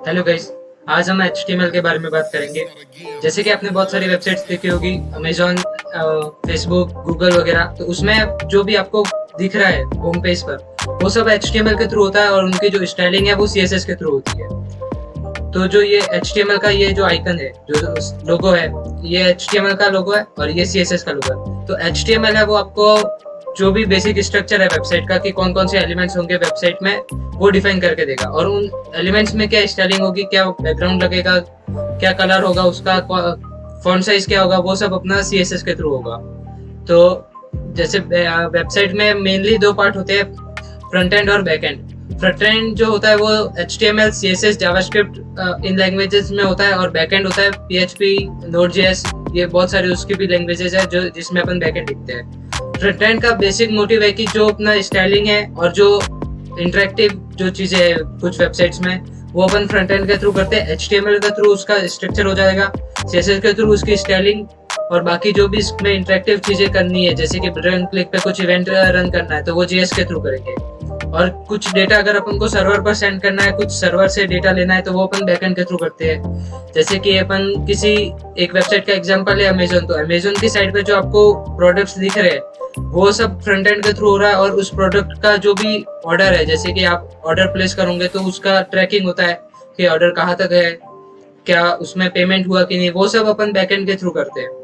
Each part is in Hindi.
Hello guys. आज हम HTML के बारे में बात करेंगे। जैसे कि आपने बहुत सारी वेबसाइट्स देखी होगी, अमेजोन, फेसबुक, गूगल वगैरह। तो उसमें जो भी आपको दिख रहा है होम पेज पर, वो सब HTML के थ्रू होता है और उनकी जो स्टाइलिंग है वो CSS के थ्रू होती है। तो जो ये HTML का ये जो आइकन है, जो लोगो है, ये HTML का लोगो है और ये CSS का लोगो है। तो HTML है वो आपको जो भी बेसिक स्ट्रक्चर है वेबसाइट का, कि कौन कौन से एलिमेंट्स होंगे वेबसाइट में, वो डिफाइन करके देगा। और उन एलिमेंट्स में क्या स्टाइलिंग होगी, क्या बैकग्राउंड लगेगा, क्या कलर होगा उसका, फॉन्ट साइज क्या होगा, वो सब अपना CSS के थ्रू होगा। तो जैसे वेबसाइट में मेनली दो पार्ट होते हैं, फ्रंट एंड और बैक एंड। फ्रंट एंड जो होता है वो HTML, CSS, जावास्क्रिप्ट इन लैंग्वेजेस में होता है, और बैक एंड होता है PHP, Node.js। ये बहुत सारी उसकी भी लैंग्वेजेस है जो जिसमें अपन बैक एंड लिखते हैं। फ्रंट एंड का बेसिक मोटिव है कि जो अपना स्टाइलिंग है और जो इंटरेक्टिव जो चीजें है कुछ वेबसाइट्स में, वो अपन फ्रंट एंड के थ्रू करते हैं। HTML के थ्रू उसका स्ट्रक्चर हो जाएगा, CSS के थ्रू उसकी स्टाइलिंग, और बाकी जो भी इसमें इंटरेक्टिव चीजें करनी है, जैसे कि बटन क्लिक पे कुछ इवेंट रन करना है, तो वो JS के थ्रू करेंगे। और कुछ डेटा अगर अपन को सर्वर पर सेंड करना है, कुछ सर्वर से डेटा लेना है, तो वो अपन बैकएंड के थ्रू करते हैं। जैसे कि अपन किसी एक वेबसाइट का एग्जांपल है अमेजोन, तो अमेजोन की साइट पे जो आपको प्रोडक्ट्स दिख रहे हैं, वो सब फ्रंट एंड के थ्रू हो रहा है। और उस प्रोडक्ट का जो भी ऑर्डर है, जैसे कि आप ऑर्डर प्लेस करोगे तो उसका ट्रैकिंग होता है कि ऑर्डर कहाँ तक है, क्या उसमें पेमेंट हुआ कि नहीं, वो सब अपन बैकएंड के थ्रू करते हैं।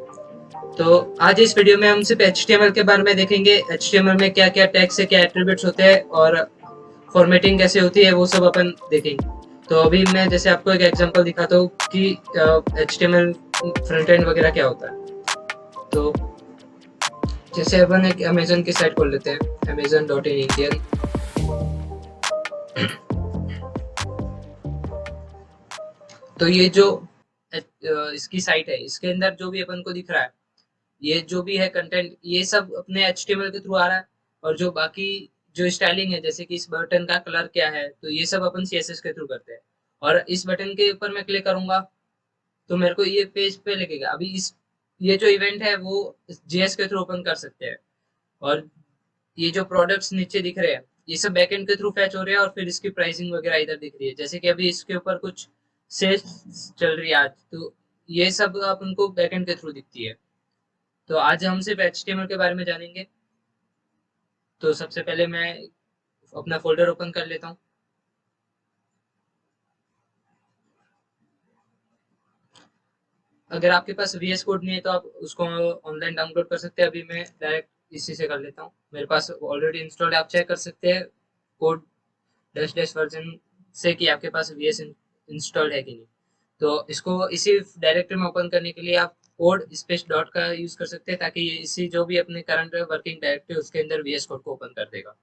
तो आज इस वीडियो में हम सिर्फ HTML के बारे में देखेंगे। HTML में क्या क्या टैग्स है, क्या एट्रीब्यूट्स होते हैं, और फॉर्मेटिंग कैसे होती है, वो सब अपन देखेंगे। तो अभी मैं जैसे आपको एक एग्जांपल दिखाता हूँ कि HTML फ्रंट एंड वगैरह क्या होता है। तो जैसे अपन एक अमेजन की साइट खोल लेते हैं, amazon.in इंडियन। तो ये जो इसकी साइट है, इसके अंदर जो भी अपन को दिख रहा है, ये जो भी है कंटेंट, ये सब अपने HTML के थ्रू आ रहा है। और जो बाकी जो स्टाइलिंग है, जैसे कि इस बटन का कलर क्या है, तो ये सब अपन CSS के थ्रू करते हैं। और इस बटन के ऊपर मैं क्लिक करूंगा तो मेरे को ये पेज पे लगेगा। अभी इस ये जो इवेंट है वो JS के थ्रू ओपन कर सकते हैं। और ये जो प्रोडक्ट्स नीचे दिख रहे हैं, ये सब बैकएंड के थ्रू फैच हो रहे हैं, और फिर इसकी प्राइसिंग वगैरह इधर दिख रही है। जैसे कि अभी इसके ऊपर कुछ सेल्स चल रही है आज, तो ये सब अपन को बैकएंड के थ्रू दिखती है। तो आज हम सिर्फ HTML के बारे में जानेंगे। तो सबसे पहले मैं अपना फोल्डर ओपन कर लेता हूँ। अगर आपके पास VS कोड नहीं है तो आप उसको ऑनलाइन डाउनलोड कर सकते हैं। अभी मैं डायरेक्ट इसी से कर लेता हूँ, मेरे पास ऑलरेडी इंस्टॉल्ड है। आप चेक कर सकते हैं कोड डैश डैश वर्जन से कि आपके पास VS इंस्टॉल्ड है कि नहीं। तो इसको इसी डायरेक्टरी में ओपन करने के लिए आप कोड स्पेस डॉट का यूज कर सकते हैं, ताकि ये इसी जो भी अपने करंट वर्किंग डायरेक्टरी उसके अंदर VS कोड को ओपन कर देगा।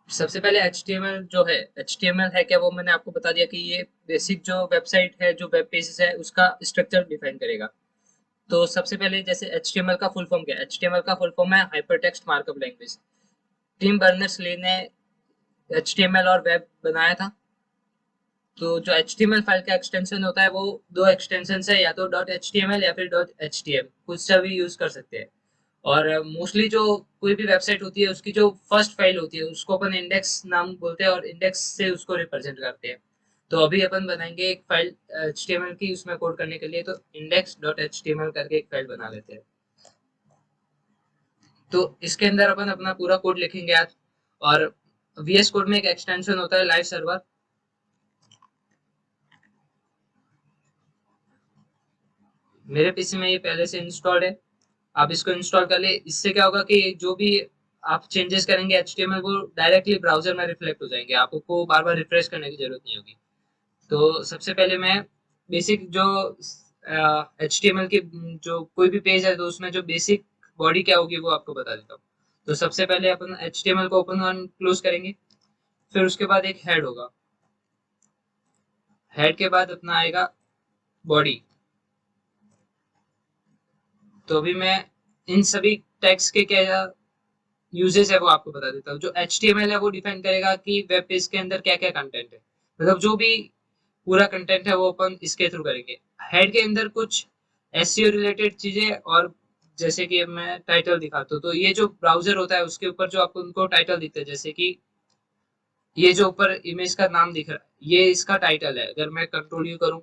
सबसे पहले HTML जो है, HTML है क्या वो मैंने आपको बता दिया कि ये बेसिक जो वेबसाइट है, जो वेब पेजेस है, उसका स्ट्रक्चर डिफाइन करेगा। तो सबसे पहले जैसे HTML का फुल फॉर्म क्या है? HTML का फुल फॉर्म है hypertext markup language. Tim Berners-Lee ने HTML और वेब बनाया था। तो जो HTML फाइल का एक्सटेंशन होता है, वो दो एक्सटेंशन है, या तो .html या फिर .htm, कुछ सा भी यूज कर सकते हैं। और मोस्टली जो कोई भी वेबसाइट होती है, उसकी जो फर्स्ट फाइल होती है उसको अपन इंडेक्स नाम बोलते हैं, और इंडेक्स से उसको रिप्रेजेंट करते हैं। तो अभी अपन बनाएंगे एक फाइल HTML की, उसमें कोड करने के लिए। तो index.html करके एक फाइल बना लेते हैं। तो इसके अंदर अपन अपना पूरा कोड लिखेंगे आज। और VS कोड में एक एक्सटेंशन होता है लाइव सर्वर। मेरे पीसी में ये पहले से इंस्टॉल्ड है, आप इसको इंस्टॉल कर ले। इससे क्या होगा कि जो भी आप चेंजेस करेंगे HTML, वो डायरेक्टली ब्राउजर में रिफ्लेक्ट हो जाएंगे, आपको बार बार रिफ्रेश करने की जरूरत नहीं होगी। तो सबसे पहले मैं बेसिक जो HTML की जो कोई भी पेज है, तो उसमें जो बेसिक बॉडी क्या होगी वो आपको बता देता हूँ। तो सबसे पहले अपन HTML को ओपन और क्लोज करेंगे। फिर उसके बाद एक हेड होगा, हेड के बाद अपना आएगा बॉडी। तो अभी मैं इन सभी टैग्स के क्या यूजेस है वो आपको बता देता हूँ। जो HTML है वो डिफाइन करेगा कि वेब पेज के अंदर क्या क्या कंटेंट है, मतलब जो भी पूरा कंटेंट है वो अपन इसके थ्रू करेंगे। हेड के अंदर कुछ SEO रिलेटेड चीजें और जैसे कि अब मैं टाइटल दिखाता हूँ, तो ये जो ब्राउजर होता है उसके ऊपर जो आपको उनको टाइटल दिखते हैं, जैसे कि ये जो ऊपर इमेज का नाम दिख रहा है ये इसका टाइटल है। अगर मैं कंट्रोल यू करूँ,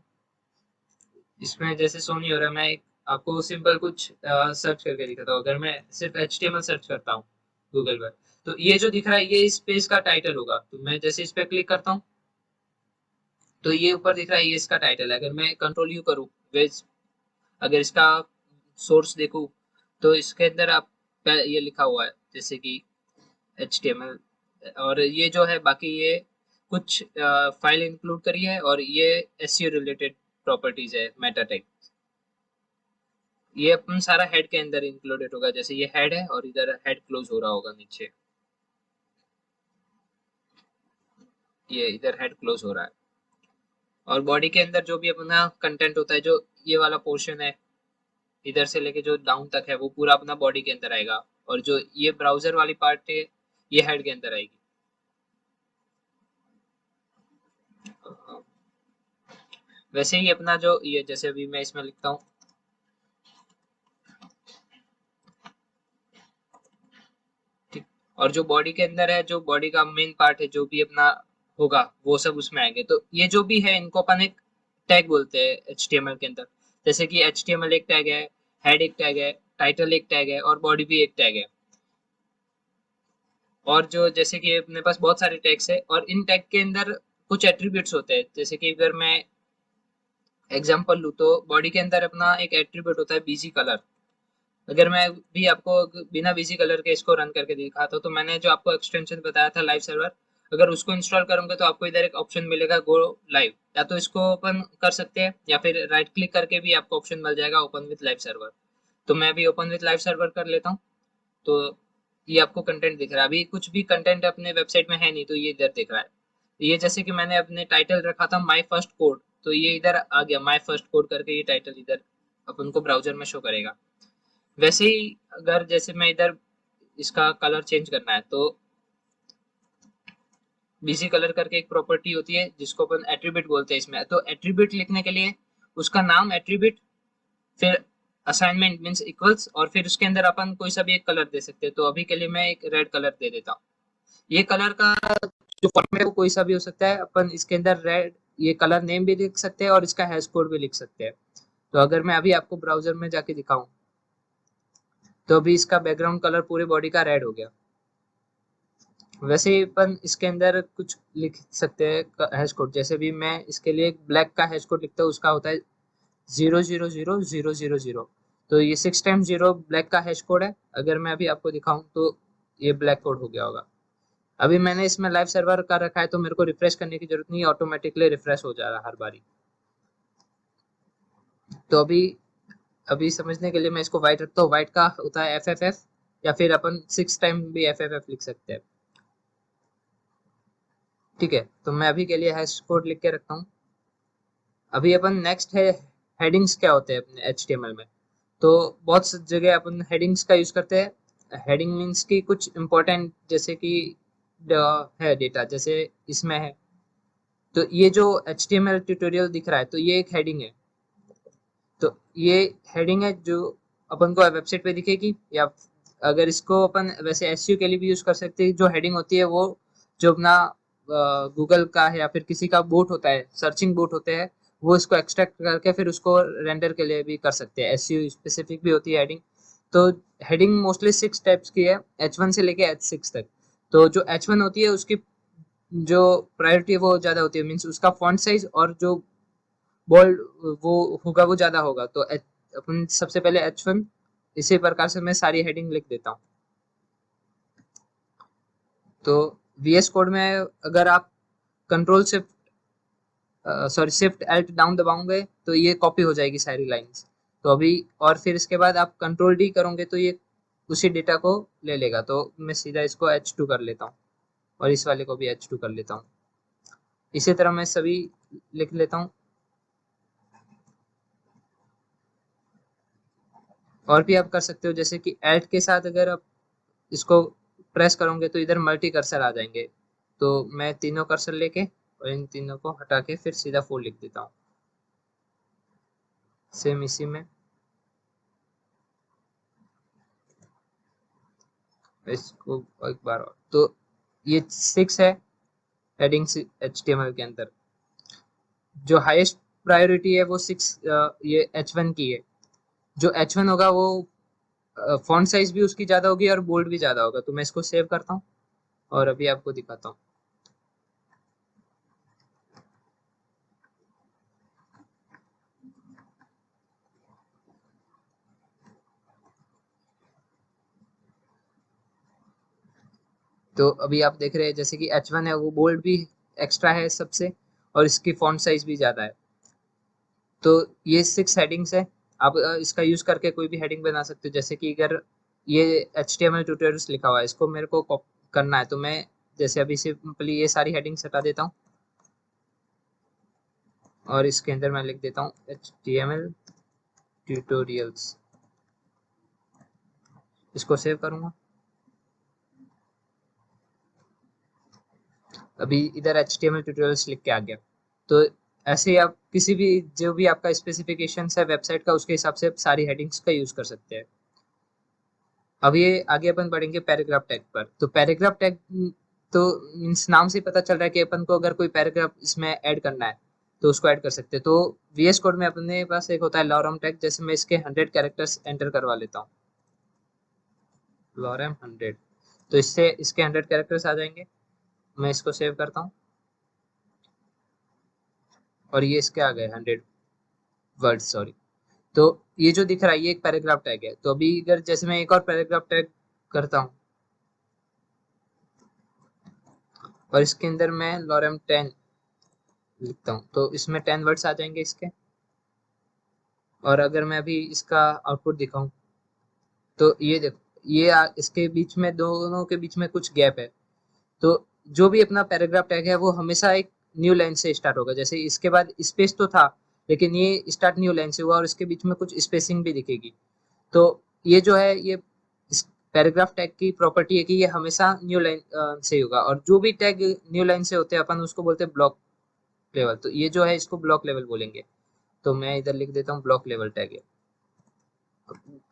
इसमें जैसे शो नहीं हो रहा, मैं आपको सिंपल कुछ सर्च करके दिखाता हूँ। अगर मैं सिर्फ HTML सर्च करता हूँ गूगल पर, तो ये जो दिख रहा है ये इस पेज का टाइटल होगा। तो मैं जैसे इस पे क्लिक करता हूँ तो ये ऊपर दिख रहा है ये इसका टाइटल है। अगर मैं कंट्रोल यू करूँ वेज, अगर इसका सोर्स देखूँ तो इसके अंदर आप ये लिखा हुआ है जैसे कि HTML, और ये जो है बाकी ये कुछ फाइल इंक्लूड करी है, और ये SEO रिलेटेड प्रॉपर्टीज है मेटा टैग। ये अपन सारा हेड के अंदर इंक्लूडेड होगा, जैसे ये हेड है और इधर हेड क्लोज हो रहा होगा नीचे, ये इधर हेड क्लोज हो रहा है। और बॉडी के अंदर जो भी अपना कंटेंट होता है, जो ये वाला पोर्शन है इधर से लेके जो डाउन तक है वो पूरा अपना बॉडी के अंदर आएगा, और जो ये ब्राउजर वाली पार्ट है ये हेड के अंदर आएगी। वैसे ही अपना जो ये जैसे अभी मैं इसमें लिखता हूँ, ठीक, और जो बॉडी के अंदर है, जो बॉडी का मेन पार्ट है जो भी अपना होगा वो सब उसमें आएंगे। तो ये जो भी है इनको अपन एक टैग बोलते हैं HTML के अंदर। जैसे कि HTML एक टैग है, हेड एक टैग है, टाइटल एक टैग है, और बॉडी भी एक टैग है। और जो जैसे कि अपने पास बहुत सारे टैग्स है, और इन टैग के अंदर कुछ एट्रीब्यूट्स होते हैं। जैसे कि अगर मैं एग्जांपल लूँ तो बॉडी के अंदर अपना एक एट्रीब्यूट होता है बीजी कलर। अगर मैं भी आपको बिना बीजी कलर के इसको रन करके दिखाता हूँ, तो मैंने जो आपको एक्सटेंशन बताया था लाइव सर्वर, अगर उसको इंस्टॉल करोगे तो आपको इधर एक ऑप्शन मिलेगा गो लाइव। या तो इसको ओपन कर सकते हैं या फिर राइट क्लिक करके भी आपको ऑप्शन मिल जाएगा ओपन विथ लाइव सर्वर। तो मैं भी ओपन विथ लाइव सर्वर कर लेता हूँ। तो ये आपको कंटेंट दिख रहा है। अभी कुछ भी कंटेंट अपने वेबसाइट में है नहीं, तो ये इधर दिख रहा है। ये जैसे कि मैंने अपने टाइटल रखा था माई फर्स्ट कोड, तो ये इधर आ गया माई फर्स्ट कोड करके, ये टाइटल इधर अपन को ब्राउजर में शो करेगा। वैसे ही अगर जैसे मैं इधर इसका कलर चेंज करना है, तो बीजी कलर करके एक प्रॉपर्टी होती है जिसको अपन एट्रीब्यूट बोलते हैं इसमें। तो एट्रीब्यूट लिखने के लिए उसका नाम एट्रीब्यूट, फिर असाइनमेंट मींस इक्वल्स, और फिर उसके अंदर अपन कोई सा भी एक कलर दे सकते हैं। तो अभी के लिए मैं एक रेड कलर दे देता हूँ। ये कलर का जो फॉर्मेट है वो कोई सा भी हो सकता है। अपन इसके अंदर रेड ये कलर नेम भी लिख सकते हैं और इसका हैश कोड भी लिख सकते हैं। तो अगर मैं अभी आपको ब्राउजर में जाके दिखाऊं, तो अभी इसका बैकग्राउंड कलर पूरी बॉडी का रेड हो गया। वैसे ही अपन इसके अंदर कुछ लिख सकते हैं हैश कोड। जैसे भी मैं इसके लिए एक ब्लैक का हैश कोड लिखता हूँ, उसका होता है 0000000। तो ये 6 टाइम्स 0 ब्लैक का हैश कोड है। अगर मैं अभी आपको दिखाऊं तो ये ब्लैक कोड हो गया होगा। अभी मैंने इसमें लाइव सर्वर का रखा है तो मेरे को रिफ्रेश करने की जरूरत नहीं, ऑटोमेटिकली रिफ्रेश हो जा रहा है हर बारी। तो अभी अभी समझने के लिए मैं इसको व्हाइट रखता हूँ। व्हाइट का होता है FFF, या फिर अपन 6 टाइम भी FFF लिख सकते हैं। ठीक है, तो मैं अभी के लिए हैश कोड लिख के रखता हूँ। अभी अपन नेक्स्ट है हेडिंग्स क्या होते हैं अपने HTML में। तो बहुत सी जगह अपन हेडिंग्स का यूज करते हैं। हेडिंग मीन्स की कुछ इंपॉर्टेंट, जैसे कि है डेटा, जैसे इसमें है। तो ये जो HTML ट्यूटोरियल दिख रहा है तो ये एक हेडिंग है। तो ये हेडिंग है जो अपन को वेबसाइट पे दिखेगी, या अगर इसको अपन वैसे एसईओ के लिए भी यूज कर सकते हैं। जो हेडिंग होती है वो जो अपना गूगल का है या फिर किसी का बोट होता है, सर्चिंग बोट होते हैं, वो इसको एक्सट्रैक्ट करके फिर उसको रेंडर के लिए भी कर सकते हैं। एसईओ स्पेसिफिक भी होती है हेडिंग। तो हेडिंग मोस्टली 6 टाइप्स की है, H1 से लेके H6 तक। तो जो H1 होती है उसकी जो प्रायोरिटी है वो ज्यादा होती है, मीन्स उसका फॉन्ट साइज और जो बोल्ड वो होगा वो ज्यादा होगा। तो अपन सबसे पहले H1, इसी प्रकार से मैं सारी हेडिंग लिख देता हूँ। तो VS कोड में अगर आप कंट्रोल शिफ्ट एल्ट डाउन दबाओगे तो ये कॉपी हो जाएगी सारी लाइंस। तो अभी और फिर इसके बाद आप कंट्रोल D करोगे तो ये उसी डेटा को ले लेगा। तो मैं सीधा इसको H2 कर लेता हूँ और इस वाले को भी H2 कर लेता हूँ। इसी तरह मैं सभी लिख लेता हूँ। और भी आप कर सकते हो, जैसे कि एल्ट के साथ अगर आप इसको प्रेस करोगे तो इधर मल्टी कर्सर आ जाएंगे। तो मैं तीनों कर्सर लेके और इन तीनों को हटा के फिर सीधा 4 लिख देता हूँ। सेम इसी में इसको एक बार और, तो ये 6 है हेडिंग्स HTML के अंदर। जो हाईएस्ट प्रायोरिटी है वो 6 ये H1 की है। जो H1 होगा वो फॉन्ट साइज भी उसकी ज्यादा होगी और बोल्ड भी ज्यादा होगा। तो मैं इसको सेव करता हूँ और अभी आपको दिखाता हूँ। तो अभी आप देख रहे हैं जैसे कि H1 है वो बोल्ड भी एक्स्ट्रा है सबसे, और इसकी फॉन्ट साइज भी ज्यादा है। तो ये 6 हेडिंग्स है। आप इसका यूज करके कोई भी हेडिंग बना सकते हो। जैसे कि अगर ये HTML ट्यूटोरियल्स लिखा हुआ है, इसको मेरे को करना है, तो मैं जैसे अभी सिंपली ये सारी हेडिंग्स हटा देता हूँ और इसके अंदर मैं लिख देता हूँ HTML ट्यूटोरियल्स। इसको सेव करूंगा। अभी इधर HTML ट्यूटोरियल्स लिख के आ गया। तो ऐसे ही आप किसी भी जो भी आपका स्पेसिफिकेशन है वेबसाइट का, उसके हिसाब से सारी हेडिंग्स का यूज कर सकते हैं। अब ये आगे अपन बढ़ेंगे पैराग्राफ टैग पर। तो पैराग्राफ टैग तो मीन्स नाम से पता चल रहा है कि अपन को अगर कोई पैराग्राफ इसमें ऐड करना है तो उसको ऐड कर सकते हैं। तो VS कोड में अपने पास एक होता है लॉरम टैग। जैसे मैं इसके 100 कैरेक्टर्स एंटर करवा लेता हूँ, लॉरम 100। तो इससे इसके 100 कैरेक्टर्स आ जाएंगे। मैं इसको सेव करता हूँ और ये इसके आ गए 100 वर्ड, सॉरी। तो ये जो दिख रहा है ये एक पैराग्राफ टैग है। तो अभी अगर जैसे मैं एक और पैराग्राफ टैग करता हूँ और इसके अंदर मैं लॉरम 10 लिखता हूँ, तो इसमें 10 वर्ड्स आ जाएंगे इसके। और अगर मैं अभी इसका आउटपुट दिखाऊं तो ये देखो, इसके बीच में, दोनों के बीच में कुछ गैप है। तो जो भी अपना पैराग्राफ टैग है वो हमेशा एक न्यू लाइन से स्टार्ट होगा। जैसे इसके बाद स्पेस तो था, लेकिन ये स्टार्ट न्यू लाइन से हुआ और इसके बीच में कुछ स्पेसिंग भी दिखेगी। तो ये जो है ये इस पैराग्राफ टैग की प्रॉपर्टी है कि ये हमेशा न्यू लाइन से होगा। और जो भी टैग न्यू लाइन से होते हैं अपन उसको बोलते हैं ब्लॉक लेवल। तो ये जो है इसको ब्लॉक लेवल बोलेंगे। तो मैं इधर लिख देता हूँ ब्लॉक लेवल टैग है।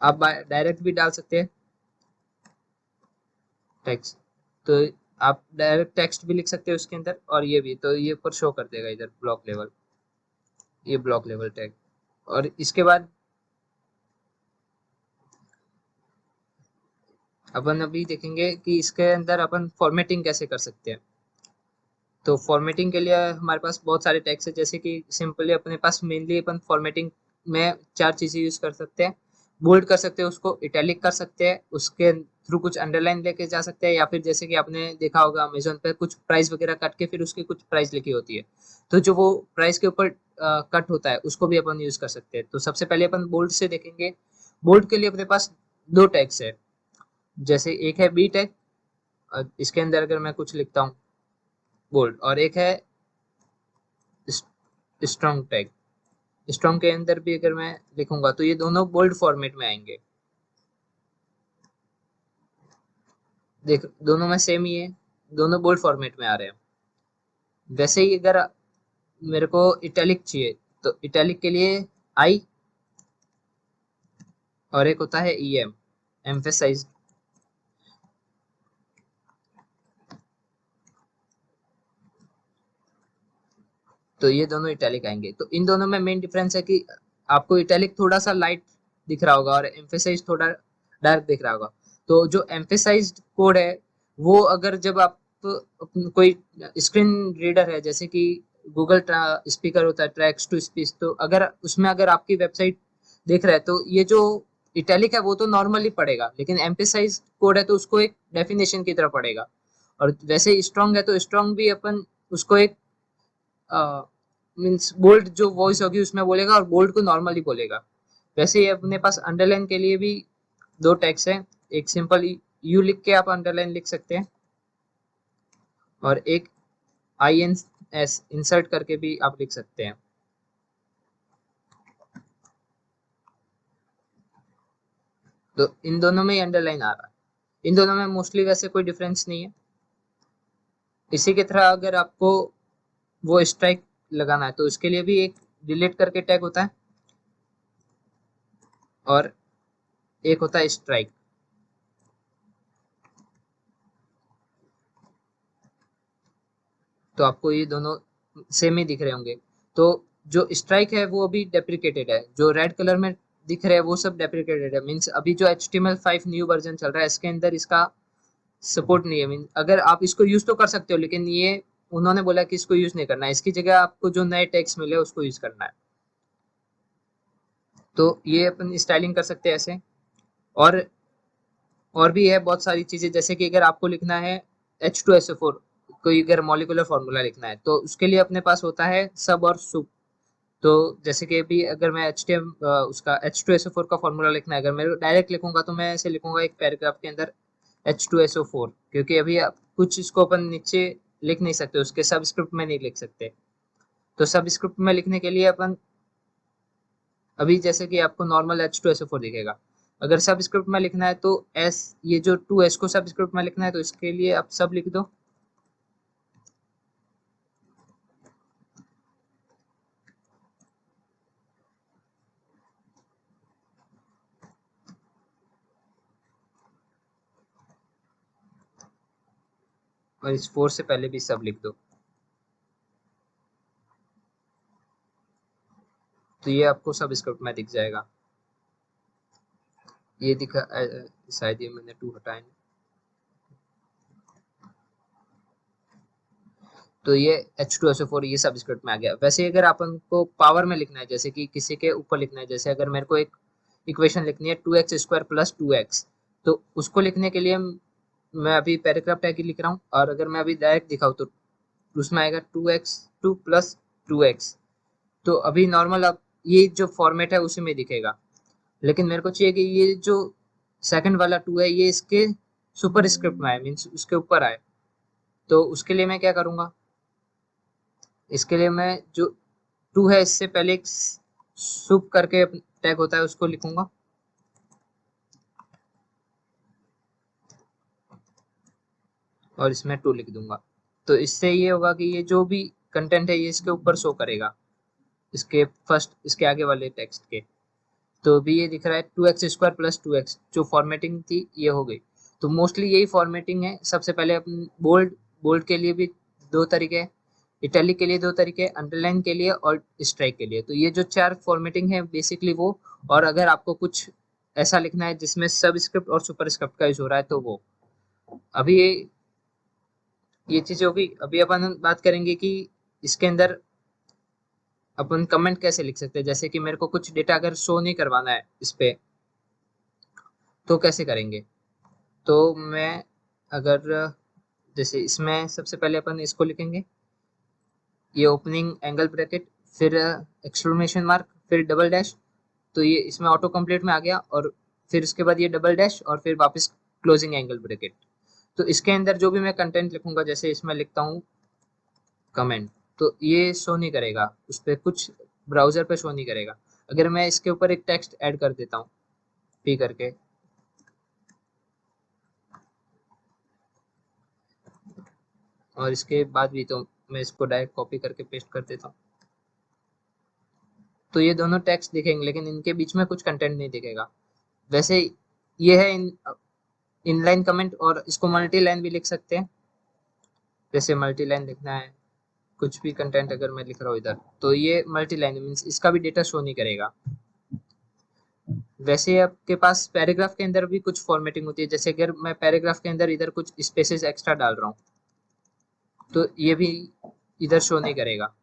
आप डायरेक्ट भी डाल सकते हैं टेक्स्ट। तो आप डायरेक्ट टेक्स्ट भी लिख सकते हो उसके अंदर, और ये भी, तो ये ऊपर शो कर देगा इधर ब्लॉक लेवल, ये ब्लॉक लेवल टैग। और इसके बाद अपन अभी देखेंगे कि इसके अंदर अपन फॉर्मेटिंग कैसे कर सकते हैं। तो फॉर्मेटिंग के लिए हमारे पास बहुत सारे टैग्स है। जैसे कि सिंपली अपने पास मेनली अपन फॉर्मेटिंग में 4 चीजें यूज कर सकते हैं। बोल्ड कर सकते हैं, उसको इटैलिक कर सकते हैं, उसके थ्रू कुछ अंडरलाइन लेके जा सकते हैं, या फिर जैसे कि आपने देखा होगा अमेजोन पे कुछ प्राइस वगैरह कट के फिर उसकी कुछ प्राइस लिखी होती है, तो जो वो प्राइस के ऊपर कट होता है उसको भी अपन यूज कर सकते हैं। तो सबसे पहले अपन बोल्ड से देखेंगे। बोल्ड के लिए अपने पास 2 टैग्स है। जैसे एक है बी टैग, इसके अंदर अगर मैं कुछ लिखता हूँ बोल्ड, और एक है स्ट्रॉन्ग टैग। स्ट्रॉन्ग के अंदर भी अगर मैं लिखूंगा तो ये दोनों बोल्ड फॉर्मेट में आएंगे। देख, दोनों में सेम ही है, दोनों बोल्ड फॉर्मेट में आ रहे हैं। वैसे ही अगर मेरे को इटैलिक चाहिए तो इटैलिक के लिए आई, और एक होता है EM, एम्फेसाइज। तो ये दोनों इटैलिक आएंगे। तो इन दोनों में मेन डिफरेंस है कि आपको इटैलिक थोड़ा सा लाइट दिख रहा होगा और एम्फेसाइज थोड़ा डार्क दिख रहा होगा। तो जो एम्फेसाइज कोड है वो अगर जब आप कोई स्क्रीन रीडर है, जैसे कि गूगल स्पीकर होता है, ट्रैक्स टू स्पीच, तो अगर उसमें अगर आपकी वेबसाइट देख रहा है तो ये जो इटैलिक है वो तो नॉर्मली पड़ेगा, लेकिन एम्फेसाइज कोड है तो उसको एक डेफिनेशन की तरह पड़ेगा। और वैसे स्ट्रॉन्ग है तो स्ट्रॉन्ग भी अपन उसको एक मीन्स बोल्ड जो वॉइस होगी उसमें बोलेगा और बोल्ड को नॉर्मली बोलेगा। वैसे ही अपने पास अंडरलाइन के लिए भी 2 टैग्स हैं। एक सिंपल यू लिख के आप अंडरलाइन लिख सकते हैं, और एक INS इंसर्ट करके भी आप लिख सकते हैं। तो इन दोनों में ही अंडरलाइन आ रहा है। इन दोनों में मोस्टली वैसे कोई डिफरेंस नहीं है। इसी की तरह अगर आपको वो स्ट्राइक लगाना है तो उसके लिए भी एक डिलीट करके टैग होता है और एक होता है स्ट्राइक। तो आपको ये दोनों सेम ही दिख रहे होंगे। तो जो स्ट्राइक है वो अभी डेप्रिकेटेड है, जो रेड कलर में दिख रहे हैं वो सब डेप्रिकेटेड है। मीन्स अभी जो HTML5 न्यू वर्जन चल रहा है इसके अंदर इसका सपोर्ट नहीं है। मीन अगर आप इसको यूज तो कर सकते हो, लेकिन ये उन्होंने बोला कि इसको यूज नहीं करना है, इसकी जगह आपको जो नए टेक्स्ट मिले उसको यूज करना है। तो ये अपन स्टाइलिंग कर सकते हैं ऐसे। और और भी है बहुत सारी चीजें, जैसे कि अगर आपको लिखना है H2SO4 कोई अगर मॉलिक्यूलर फॉर्मूला लिखना है तो उसके लिए अपने पास होता है सब और सुप। तो जैसे कि अभी अगर मैं उसका H2SO4 का फॉर्मूला लिखना है, अगर मैं डायरेक्ट लिखूंगा तो मैं ऐसे लिखूंगा एक पैराग्राफ के अंदर H2SO4, क्योंकि अभी आप कुछ इसको अपन नीचे लिख नहीं सकते, उसके सबस्क्रिप्ट में नहीं लिख सकते। तो सबस्क्रिप्ट में लिखने के लिए अपन अभी जैसे कि आपको नॉर्मल H2SO4 दिखेगा, अगर सबस्क्रिप्ट में लिखना है तो एस, ये जो 2S को सबस्क्रिप्ट में लिखना है तो इसके लिए आप सब लिख दो। और इस 4 से पहले भी सब लिख दो। तो ये आपको सबस्क्रिप्ट में दिख जाएगा। ये दिखा शायद ये मैंने 2 हटाए। तो ये H2SO4 ये सबस्क्रिप्ट में आ गया। वैसे अगर अपन को पावर में लिखना है, जैसे कि किसी के ऊपर लिखना है, जैसे अगर मेरे को एक इक्वेशन लिखनी है 2x² + 2x, तो उसको लिखने के लिए मैं अभी पैराग्राफ टैग लिख रहा हूँ, और अगर मैं अभी डायरेक्ट दिखाऊँ तो उसमें आएगा 2x2 + 2x। तो अभी नॉर्मल अब ये जो फॉर्मेट है उसी में दिखेगा, लेकिन मेरे को चाहिए कि ये जो सेकंड वाला 2 है ये इसके सुपर स्क्रिप्ट में आए, मीन्स उसके ऊपर आए। तो उसके लिए मैं क्या करूंगा, इसके लिए मैं जो 2 है इससे पहले एक सुप करके टैग होता है उसको लिखूंगा, और इसमें 2 लिख दूंगा। तो इससे ये होगा कि ये जो भी कंटेंट है ये इसके ऊपर शो करेगा, इसके फर्स्ट इसके आगे वाले टेक्स्ट के। तो भी ये दिख रहा है 2x² + 2x, जो फॉर्मेटिंग थी ये हो गई। तो मोस्टली यही फॉर्मेटिंग है। सबसे पहले अपन बोल्ड बोल्ड के लिए भी 2 तरीके हैं, इटैलिक के लिए 2 तरीके, अंडरलाइन के लिए और स्ट्राइक के लिए। तो ये जो 4 फॉर्मेटिंग है बेसिकली वो। और अगर आपको कुछ ऐसा लिखना है जिसमें सबस्क्रिप्ट और सुपरस्क्रिप्ट का यूज हो रहा है तो वो। अभी ये चीज होगी। अभी अपन बात करेंगे कि इसके अंदर अपन कमेंट कैसे लिख सकते हैं। जैसे कि मेरे को कुछ डेटा अगर शो नहीं करवाना है इस पे तो कैसे करेंगे। तो मैं अगर जैसे इसमें सबसे पहले अपन इसको लिखेंगे, ये ओपनिंग एंगल ब्रैकेट, फिर एक्सक्लेमेशन मार्क, फिर डबल डैश। तो ये इसमें ऑटो कंप्लीट में आ गया, और फिर उसके बाद ये डबल डैश, और फिर वापस क्लोजिंग एंगल ब्रैकेट। तो इसके अंदर जो भी मैं कंटेंट लिखूंगा, जैसे इसमें लिखता हूँ कमेंट, तो ये शो नहीं करेगा उस पर, कुछ ब्राउजर पे शो नहीं करेगा। अगर मैं इसके ऊपर एक टेक्स्ट ऐड कर देता हूँ पी करके, और इसके बाद भी तो मैं इसको डायरेक्ट कॉपी करके पेस्ट कर देता हूँ, तो ये दोनों टेक्स्ट दिखेंगे, लेकिन इनके बीच में कुछ कंटेंट नहीं दिखेगा। वैसे ये है इनलाइन कमेंट, और इसको मल्टी लाइन भी लिख सकते हैं। जैसे मल्टी लाइन लिखना है, कुछ भी कंटेंट अगर मैं लिख रहा हूँ इधर, तो ये मल्टी लाइन मीन्स इसका भी डेटा शो नहीं करेगा। वैसे आपके पास पैराग्राफ के अंदर भी कुछ फॉर्मेटिंग होती है। जैसे अगर मैं पैराग्राफ के अंदर इधर कुछ स्पेसेस एक्स्ट्रा डाल रहा हूँ तो ये भी इधर शो नहीं करेगा।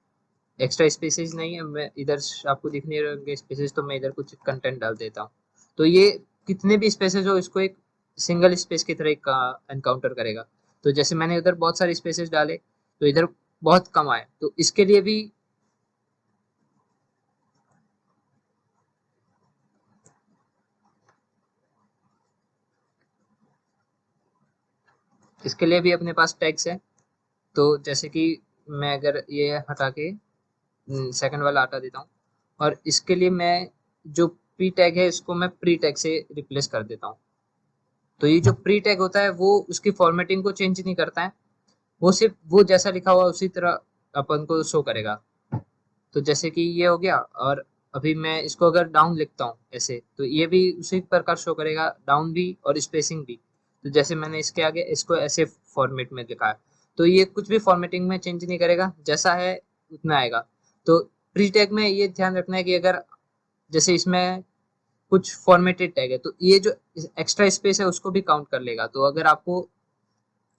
एक्स्ट्रा स्पेसेस नहीं है, मैं इधर आपको दिख नहीं रहेंगे स्पेसेस, तो मैं इधर कुछ कंटेंट डाल देता हूँ। तो ये कितने भी स्पेसेस हो इसको एक सिंगल स्पेस की तरह का एनकाउंटर करेगा। तो जैसे मैंने उधर बहुत सारे स्पेसेस डाले तो इधर बहुत कम आए, तो इसके लिए भी अपने पास टैग्स है। तो जैसे कि मैं अगर ये हटा के सेकंड वाला हटा देता हूँ, और इसके लिए मैं जो प्री टैग है इसको मैं प्री टैग से रिप्लेस कर देता हूँ। तो ये जो प्री टैग होता है वो उसकी फॉर्मेटिंग को चेंज नहीं करता है, वो सिर्फ वो जैसा लिखा हुआ उसी तरह अपन को शो करेगा। तो जैसे कि ये हो गया, और अभी मैं इसको अगर डाउन लिखता हूँ ऐसे, तो ये भी उसी प्रकार शो करेगा, डाउन भी और स्पेसिंग भी। तो जैसे मैंने इसके आगे इसको ऐसे फॉर्मेट में लिखा है, तो ये कुछ भी फॉर्मेटिंग में चेंज नहीं करेगा, जैसा है उतना आएगा। तो प्री टैग में ये ध्यान रखना है कि अगर जैसे इसमें कुछ फॉर्मेटेड टैग है तो ये जो एक्स्ट्रा स्पेस है उसको भी काउंट कर लेगा। तो अगर आपको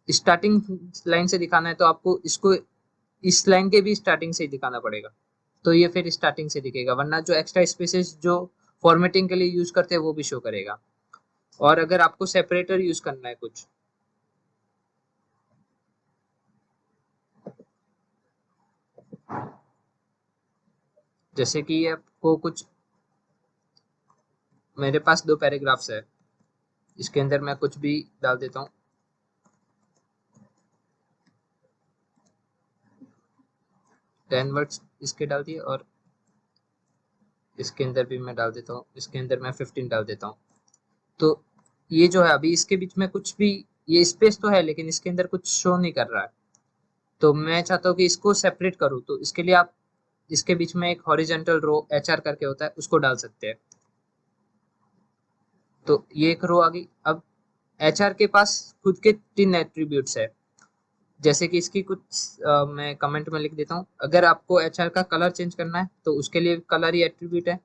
स्टार्टिंग लाइन से दिखाना है तो आपको इसको इस लाइन के भी स्टार्टिंग से ही दिखाना पड़ेगा, तो ये फिर स्टार्टिंग से दिखेगा, वरना जो एक्स्ट्रा स्पेसेस जो फॉर्मेटिंग के लिए यूज करते हैं वो भी शो करेगा। और अगर आपको सेपरेटर यूज करना है कुछ, जैसे कि आपको कुछ, मेरे पास 2 पैराग्राफ्स है, इसके अंदर मैं कुछ भी डाल देता हूँ। 10 वर्ड्स इसके डाल दिए और इसके अंदर भी मैं डाल देता हूँ, इसके अंदर मैं 15 डाल देता हूँ। तो ये जो है अभी इसके बीच में कुछ भी, ये स्पेस तो है लेकिन इसके अंदर कुछ शो नहीं कर रहा है, तो मैं चाहता हूँ कि इसको सेपरेट करूँ। तो इसके लिए आप इसके बीच में एक हॉरिजेंटल रो HR करके होता है उसको डाल सकते हैं। तो ये एक रो आ गई। अब HR के पास खुद के 3 एट्रीब्यूट्स है, जैसे कि इसकी कुछ मैं कमेंट में लिख देता हूँ। अगर आपको HR का कलर चेंज करना है तो उसके लिए कलर ही एट्रीब्यूट है,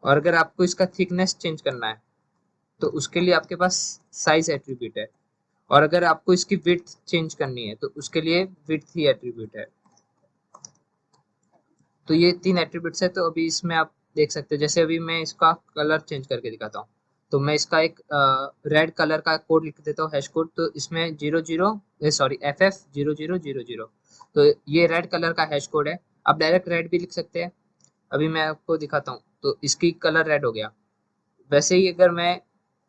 और अगर आपको इसका थिकनेस चेंज करना है तो उसके लिए आपके पास साइज एट्रीब्यूट है, और अगर आपको इसकी विड्थ चेंज करनी है तो उसके लिए विड्थ ही एट्रीब्यूट है। तो ये 3 एट्रीब्यूट्स है। तो अभी इसमें आप देख सकते हो, जैसे अभी मैं इसका कलर चेंज करके दिखाता हूँ। तो मैं इसका एक रेड कलर का कोड लिख देता हूँ, हैश कोड। तो इसमें 00 तो ये रेड कलर का हैश कोड है। आप डायरेक्ट रेड भी लिख सकते हैं। अभी मैं आपको दिखाता हूँ, तो इसकी कलर रेड हो गया। वैसे ही अगर मैं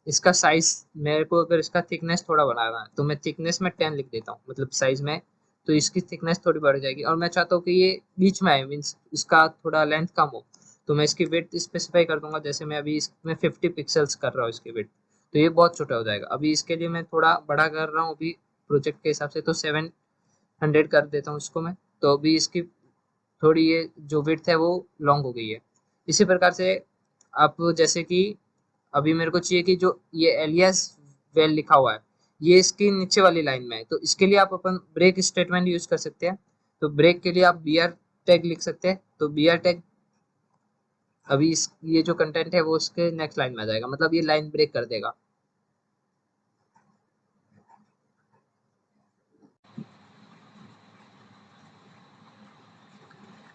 इसका साइज, मेरे को अगर इसका थिकनेस थोड़ा बढ़ाना है तो मैं थिकनेस में 10 लिख देता हूँ, मतलब साइज में। तो इसकी थिकनेस थोड़ी बढ़ जाएगी, और मैं चाहता हूँ कि ये बीच में आए, मीन्स इसका थोड़ा लेंथ कम हो। तो मैं इसकी विड्थ स्पेसिफाई कर दूंगा, जैसे मैं अभी इसमें 50 पिक्सल्स कर रहा हूँ इसकी विड्थ, तो ये बहुत छोटा हो जाएगा। अभी इसके लिए मैं थोड़ा बड़ा कर रहा हूँ अभी प्रोजेक्ट के हिसाब से, तो 700 कर देता हूँ इसको मैं। तो अभी इसकी थोड़ी ये जो विड्थ है वो लॉन्ग हो गई है। इसी प्रकार से आप, जैसे कि अभी मेरे को चाहिए कि जो ये एलियास वेल लिखा हुआ है ये इसकी नीचे वाली लाइन में है, तो इसके लिए आप अपन ब्रेक स्टेटमेंट यूज कर सकते हैं। तो ब्रेक के लिए आप br टैग लिख सकते हैं। तो br टैग अभी इस ये जो कंटेंट है वो उसके नेक्स्ट लाइन में आ जाएगा, मतलब ये लाइन ब्रेक कर देगा।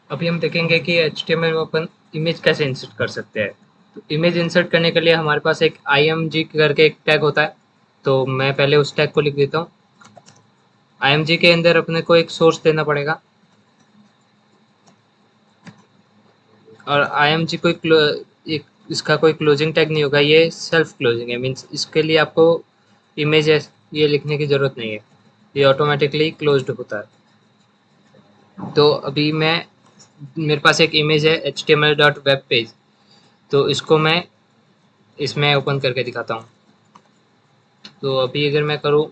अभी हम देखेंगे कि HTML में अपन इमेज कैसे इंसर्ट कर सकते हैं। तो इमेज इंसर्ट करने के लिए हमारे पास एक img करके एक टैग होता है। तो मैं पहले उस टैग को लिख देता हूँ। img के अंदर अपने को एक सोर्स देना पड़ेगा, और img कोई एक इसका कोई क्लोजिंग टैग नहीं होगा, ये सेल्फ क्लोजिंग है। मीन्स इसके लिए आपको इमेज ये लिखने की ज़रूरत नहीं है, ये ऑटोमेटिकली क्लोज्ड होता है। तो अभी मैं, मेरे पास एक इमेज है html.web पेज, तो इसको मैं इसमें ओपन करके दिखाता हूँ। तो अभी अगर मैं करूँ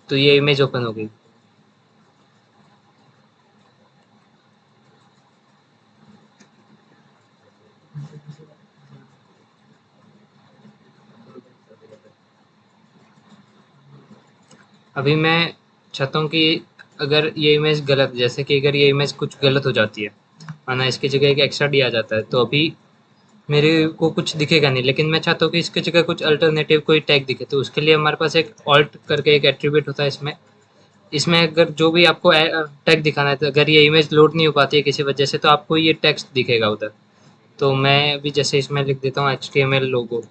तो ये इमेज ओपन हो गई। अभी मैं चाहता हूँ कि अगर ये इमेज गलत, जैसे कि अगर ये इमेज कुछ गलत हो जाती है, माना इसकी जगह एक एक्स्ट्रा डी आ जाता है, तो अभी मेरे को कुछ दिखेगा नहीं। लेकिन मैं चाहता हूँ कि इसकी जगह कुछ अल्टरनेटिव कोई टैग दिखे, तो उसके लिए हमारे पास एक ऑल्ट करके एक एट्रीब्यूट होता है इसमें। इसमें अगर जो भी आपको टैग दिखाना है, तो अगर ये इमेज लोड नहीं हो पाती है किसी वजह से, तो आपको ये टेक्स्ट दिखेगा उधर। तो मैं अभी जैसे इसमें लिख देता हूँ HTML लोगो।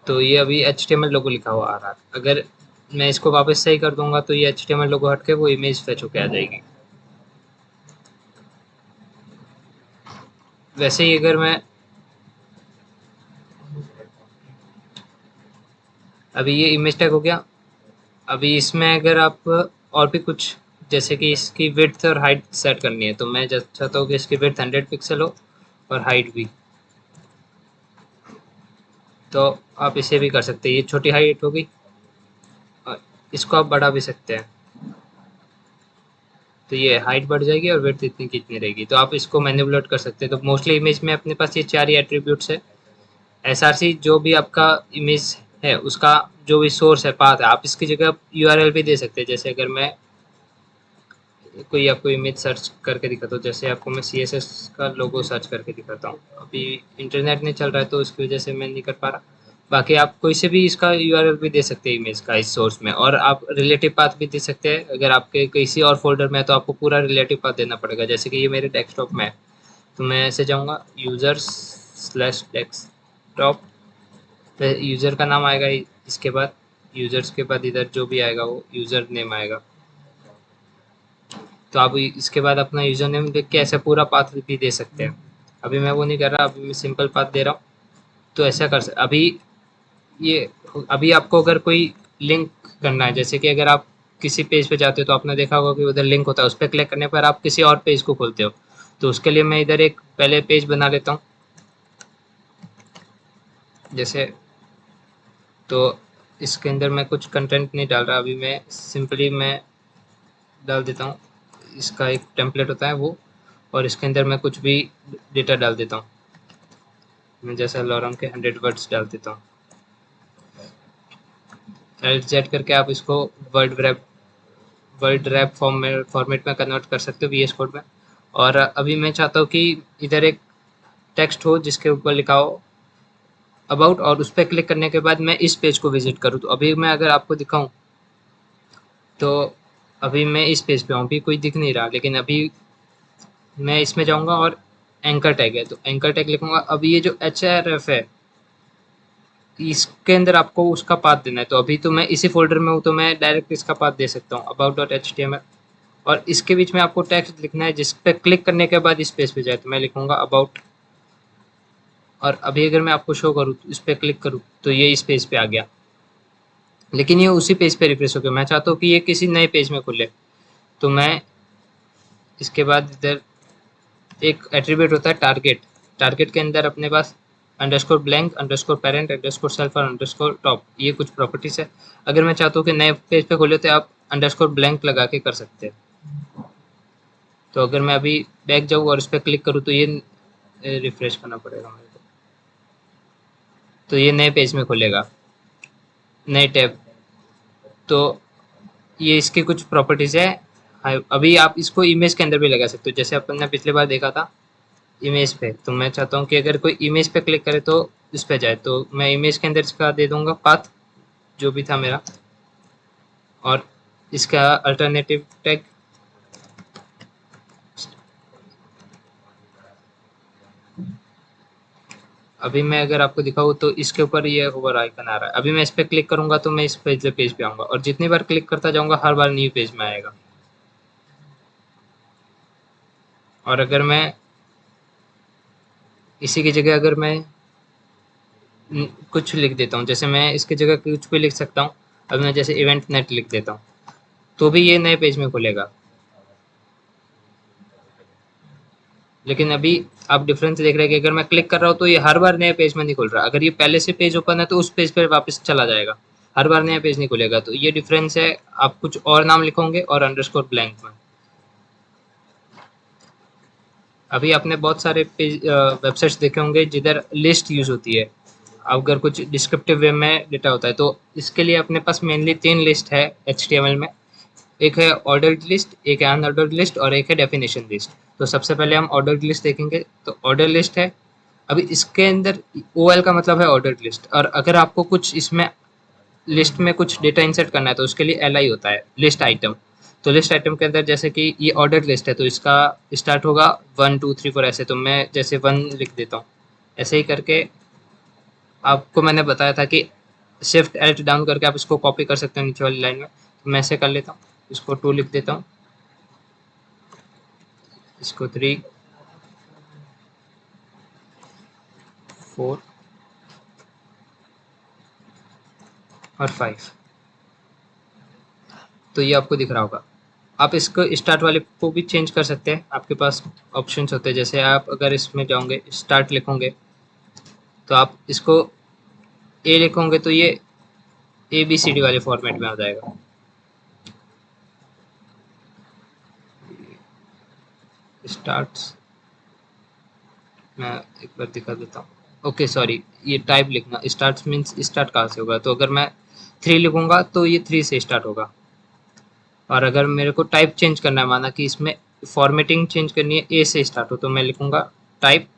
तो ये अभी HTML लोगो लिखा हुआ आ रहा है। अगर मैं इसको वापस सही कर दूंगा तो ये HTML लोगो हट के वो इमेज फेच होके आ जाएगी। वैसे ही अगर मैं अभी ये इमेज टैग हो गया। अभी इसमें अगर आप और भी कुछ, जैसे कि इसकी विड्थ और हाइट सेट करनी है, तो मैं चाहता हूँ कि इसकी विड्थ 100 पिक्सल हो और हाइट भी, तो आप इसे भी कर सकते हैं। ये छोटी हाइट होगी, और इसको आप बढ़ा भी सकते हैं। तो ये हाइट बढ़ जाएगी और विड्थ इतनी कितनी रहेगी, तो आप इसको मैनिपुलेट कर सकते हैं। तो मोस्टली इमेज में अपने पास ये 4 ही एट्रीब्यूट्स है। src जो भी आपका इमेज है उसका जो भी सोर्स है पाथ है, आप इसकी जगह यूआरएल भी दे सकते हैं। जैसे अगर मैं कोई आपको इमेज सर्च करके दिखाता हूँ, जैसे आपको मैं सी एस एस का लोगो सर्च करके दिखाता हूँ। अभी इंटरनेट नहीं चल रहा है तो उसकी वजह से मैं नहीं कर पा रहा। बाकी आप कोई से भी इसका यूआरएल भी दे सकते हैं इमेज का इस सोर्स में, और आप रिलेटिव पाथ भी दे सकते हैं। अगर आपके किसी और फोल्डर में है तो आपको पूरा रिलेटिव पाथ देना पड़ेगा। जैसे कि ये मेरे डेस्कटॉप में है तो मैं ऐसे जाऊँगा यूजर्स स्लैश डेस्कटॉप, यूज़र का नाम आएगा, इसके बाद यूज़र्स के बाद इधर जो भी आएगा वो यूज़र नेम आएगा। तो आप इसके बाद अपना यूज़र नेम लिख के ऐसे पूरा पाथ भी दे सकते हैं। अभी मैं वो नहीं कर रहा, अभी मैं सिंपल पाथ दे रहा हूँ। तो ऐसा कर सकते अभी ये अभी आपको अगर कोई लिंक करना है, जैसे कि अगर आप किसी पेज पे जाते हो तो आपने देखा होगा कि उधर लिंक होता है, उस पर क्लिक करने पर आप किसी और पेज को खोलते हो। तो उसके लिए मैं इधर एक पहले पेज बना लेता हूँ। जैसे तो इसके अंदर मैं कुछ कंटेंट नहीं डाल रहा, अभी मैं सिंपली मैं डाल देता हूँ। इसका एक टेम्पलेट होता है वो, और इसके अंदर मैं कुछ भी डेटा डाल देता हूँ। मैं जैसा लॉरम के 100 वर्ड्स डाल देता हूँ। एल जेड करके आप इसको वर्ड रैप फॉर्मेट में कन्वर्ट कर सकते हो वीएस कोड में। और अभी मैं चाहता हूँ कि इधर एक टेक्स्ट हो जिसके ऊपर लिखा हो अबाउट, और उस पर क्लिक करने के बाद मैं इस पेज को विजिट करूँ। तो अभी मैं अगर आपको दिखाऊँ तो अभी मैं इस पेज पे हूँ, अभी कोई दिख नहीं रहा, लेकिन अभी मैं इसमें जाऊँगा और एंकर टैग है तो एंकर टैग लिखूँगा। अभी ये जो एच आर एफ है इसके अंदर आपको उसका पाथ देना है। तो अभी तो मैं इसी फ़ोल्डर में हूँ तो मैं डायरेक्ट इसका पाथ दे सकता हूँ about.html, और इसके बीच में आपको टेक्स्ट लिखना है जिस पे क्लिक करने के बाद इस पेज पे जाए। तो मैं लिखूँगा अबाउट, और अभी अगर मैं आपको शो करूँ तो इस पे क्लिक करूँ तो ये इस पेज पे आ गया, लेकिन ये उसी पेज पे रिफ्रेश हो गया। मैं चाहता हूँ कि ये किसी नए पेज में खुले। तो मैं इसके बाद इधर एक एट्रीब्यूट होता है टारगेट। टारगेट के अंदर अपने पास underscore blank, underscore parent, underscore self और अंडरस्कोर टॉप, ये कुछ प्रॉपर्टीज है। अगर मैं चाहता हूँ कि नए पेज पे खोले तो आप अंडरस्कोर ब्लैंक लगा के कर सकते हैं। तो अगर मैं अभी बैक जाऊँ और इस पर क्लिक करूँ तो ये रिफ्रेश करना पड़ेगा मेरे को, तो ये नए पेज में खुलेगा, नए टैब। तो ये इसकी कुछ प्रॉपर्टीज है। अभी आप इसको इमेज के अंदर भी लगा सकते हो, जैसे अपन ने पिछली बार देखा था इमेज पे। तो मैं चाहता हूँ कि अगर कोई इमेज पे क्लिक करे तो इस पे जाए, तो मैं इमेज के अंदर इसका दे दूंगा पाथ जो भी था मेरा, और इसका अल्टरनेटिव टैग। अभी मैं अगर आपको दिखाऊँ तो इसके ऊपर ये ओवर आइकन आ रहा है। अभी मैं इस पर क्लिक करूंगा तो मैं इस पेज पे आऊंगा, और जितनी बार क्लिक करता जाऊंगा हर बार न्यू पेज में आएगा। और अगर मैं इसी की जगह अगर मैं कुछ लिख देता हूँ, जैसे मैं इसकी जगह कुछ भी लिख सकता हूँ। अभी मैं जैसे इवेंट नेट लिख देता हूँ तो भी ये नए पेज में खुलेगा। लेकिन अभी आप डिफरेंस देख रहे हैं कि अगर मैं क्लिक कर रहा हूँ तो ये हर बार नए पेज में नहीं खुल रहा। अगर ये पहले से पेज ओपन है तो उस पेज पर वापस चला जाएगा, हर बार नया पेज नहीं खुलेगा। तो ये डिफरेंस है। आप कुछ और नाम लिखोगे और अंडरस्कोर ब्लैंक में। अभी आपने बहुत सारे पेज वेबसाइट्स देखे होंगे जिधर लिस्ट यूज होती है, अगर कुछ डिस्क्रिप्टिव वे में डेटा होता है। तो इसके लिए अपने पास मेनली 3 लिस्ट है HTML में। एक है ऑर्डर्ड लिस्ट, एक है अनऑर्डर्ड लिस्ट, और एक है डेफिनेशन लिस्ट। तो सबसे पहले हम ऑर्डर्ड लिस्ट देखेंगे। तो ऑर्डर लिस्ट है, अभी इसके अंदर OL का मतलब है ऑर्डर्ड लिस्ट, और अगर आपको कुछ इसमें लिस्ट में कुछ डेटा इंसर्ट करना है तो उसके लिए LI होता है, लिस्ट आइटम। तो लिस्ट आइटम के अंदर जैसे कि ये ऑर्डर्ड लिस्ट है तो इसका स्टार्ट होगा 1 2 3 4 ऐसे, तो मैं जैसे 1 लिख देता हूँ। ऐसे ही करके आपको मैंने बताया था कि शिफ्ट एल्ट डाउन करके आप इसको कॉपी कर सकते हो नीचे वाली लाइन में। तो मैं ऐसे कर लेता हूँ, इसको 2 लिख देता हूँ, इसको 3 4 और 5। तो ये आपको दिख रहा होगा। आप इसको स्टार्ट वाले को भी चेंज कर सकते हैं, आपके पास ऑप्शंस होते हैं। जैसे आप अगर इसमें जाओगे स्टार्ट लिखोगे तो आप इसको ए लिखोगे तो ये ABCD वाले फॉर्मेट में आ जाएगा। स्टार्ट मैं एक बार दिखा देता हूँ। ओके सॉरी, ये टाइप लिखना, स्टार्ट मीन्स स्टार्ट कहाँ से होगा, तो अगर मैं 3 लिखूंगा तो ये 3 से स्टार्ट होगा। और अगर मेरे को टाइप चेंज करना है, माना कि इसमें फॉर्मेटिंग चेंज करनी है, ए से स्टार्ट हो, तो मैं लिखूंगा टाइप।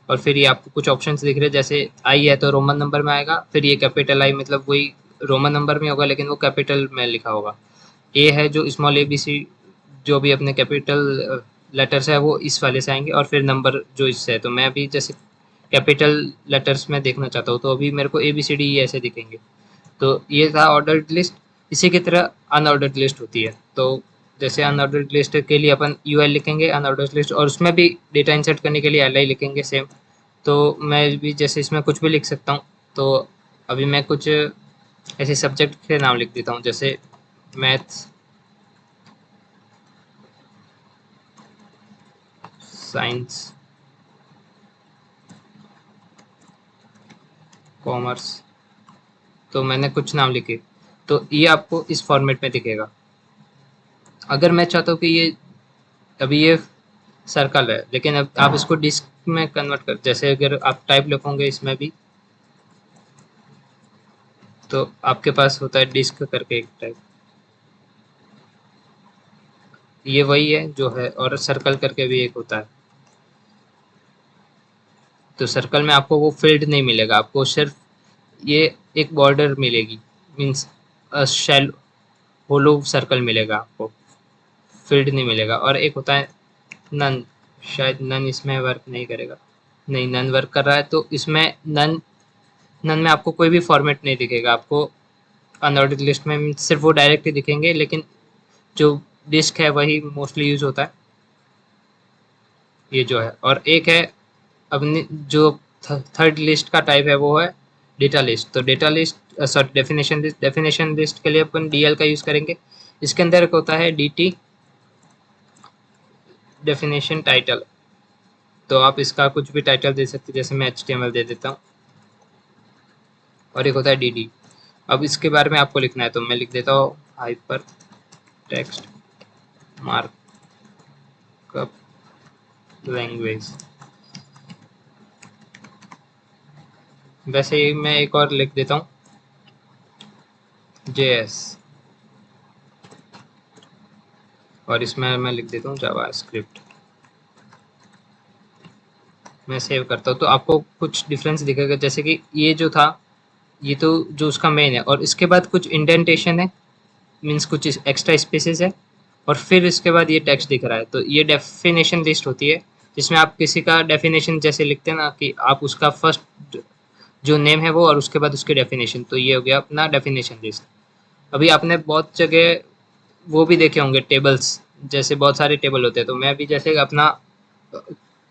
और फिर ये आपको कुछ ऑप्शंस दिख रहे हैं, जैसे आई है तो रोमन नंबर में आएगा, फिर ये कैपिटल आई मतलब वही रोमन नंबर में होगा लेकिन वो कैपिटल में लिखा होगा। ए है जो स्मॉल ए बी सी, जो भी अपने कैपिटल लेटर्स है वो इस वाले से आएंगे, और फिर नंबर जो इससे है, तो मैं अभी जैसे कैपिटल लेटर्स में देखना चाहता हूँ, तो अभी मेरे को A B C D E ऐसे दिखेंगे। तो ये था ऑर्डर्ड लिस्ट। इसी की तरह अनऑर्डर्ड लिस्ट होती है। तो जैसे अनऑर्डर्ड लिस्ट के लिए अपन यू एल लिखेंगे अनऑर्डर्ड लिस्ट, और उसमें भी डेटा इंसर्ट करने के लिए एल आई लिखेंगे सेम। तो मैं भी जैसे इसमें कुछ भी लिख सकता हूँ। तो अभी मैं कुछ ऐसे सब्जेक्ट के नाम लिख देता हूँ, जैसे मैथ्स, साइंस, कॉमर्स। तो मैंने कुछ नाम लिखे, तो ये आपको इस फॉर्मेट में दिखेगा। अगर मैं चाहता हूँ कि ये अभी ये सर्कल है, लेकिन अब आप इसको डिस्क में कन्वर्ट कर, जैसे अगर आप टाइप लिखोगे इसमें भी, तो आपके पास होता है डिस्क करके एक टाइप, ये वही है जो है, और सर्कल करके भी एक होता है। तो सर्कल में आपको वो फील्ड नहीं मिलेगा, आपको सिर्फ ये एक बॉर्डर मिलेगी, मीन्स शेल होलो सर्कल मिलेगा आपको, फील्ड नहीं मिलेगा। और एक होता है नन, शायद नन इसमें वर्क नहीं करेगा, नहीं नन वर्क कर रहा है, तो इसमें नन, नन में आपको कोई भी फॉर्मेट नहीं दिखेगा आपको। अनऑर्डर्ड लिस्ट में सिर्फ वो डायरेक्ट ही दिखेंगे, लेकिन जो डिस्क है वही मोस्टली यूज होता है, ये जो है। और एक है अपनी जो थर्ड लिस्ट का टाइप है वो है डेटा लिस्ट। तो data list sorry definition list, definition list के लिए अपन डीएल का यूज करेंगे। इसके अंदर एक होता है डीटी, डेफिनेशन टाइटल। तो आप इसका कुछ भी टाइटल दे सकते हैं, जैसे मैं एचटीएमएल दे देता हूँ। और एक होता है डीडी। अब इसके बारे में आपको लिखना है, तो मैं लिख देता हूँ हाइपर टेक्स्ट मार्कअप लैंग्वेज। वैसे ही मैं एक और लिख देता हूँ जेएस, और इसमें मैं लिख देता हूँ जावा स्क्रिप्ट। मैं सेव करता हूँ तो आपको कुछ डिफरेंस दिखेगा, जैसे कि ये जो था, ये तो जो उसका मेन है, और इसके बाद कुछ इंडेंटेशन है, मीन्स कुछ एक्स्ट्रा स्पेसेस है, और फिर इसके बाद ये टेक्स्ट दिख रहा है। तो ये डेफिनेशन लिस्ट होती है, जिसमें आप किसी का डेफिनेशन जैसे लिखते हैं ना, कि आप उसका फर्स्ट जो नेम है वो, और उसके बाद उसकी डेफिनेशन, तो ये हो गया अपना डेफिनेशन लिस्ट। अभी आपने बहुत जगह वो भी देखे होंगे टेबल्स, जैसे बहुत सारे टेबल होते हैं, तो मैं भी जैसे अपना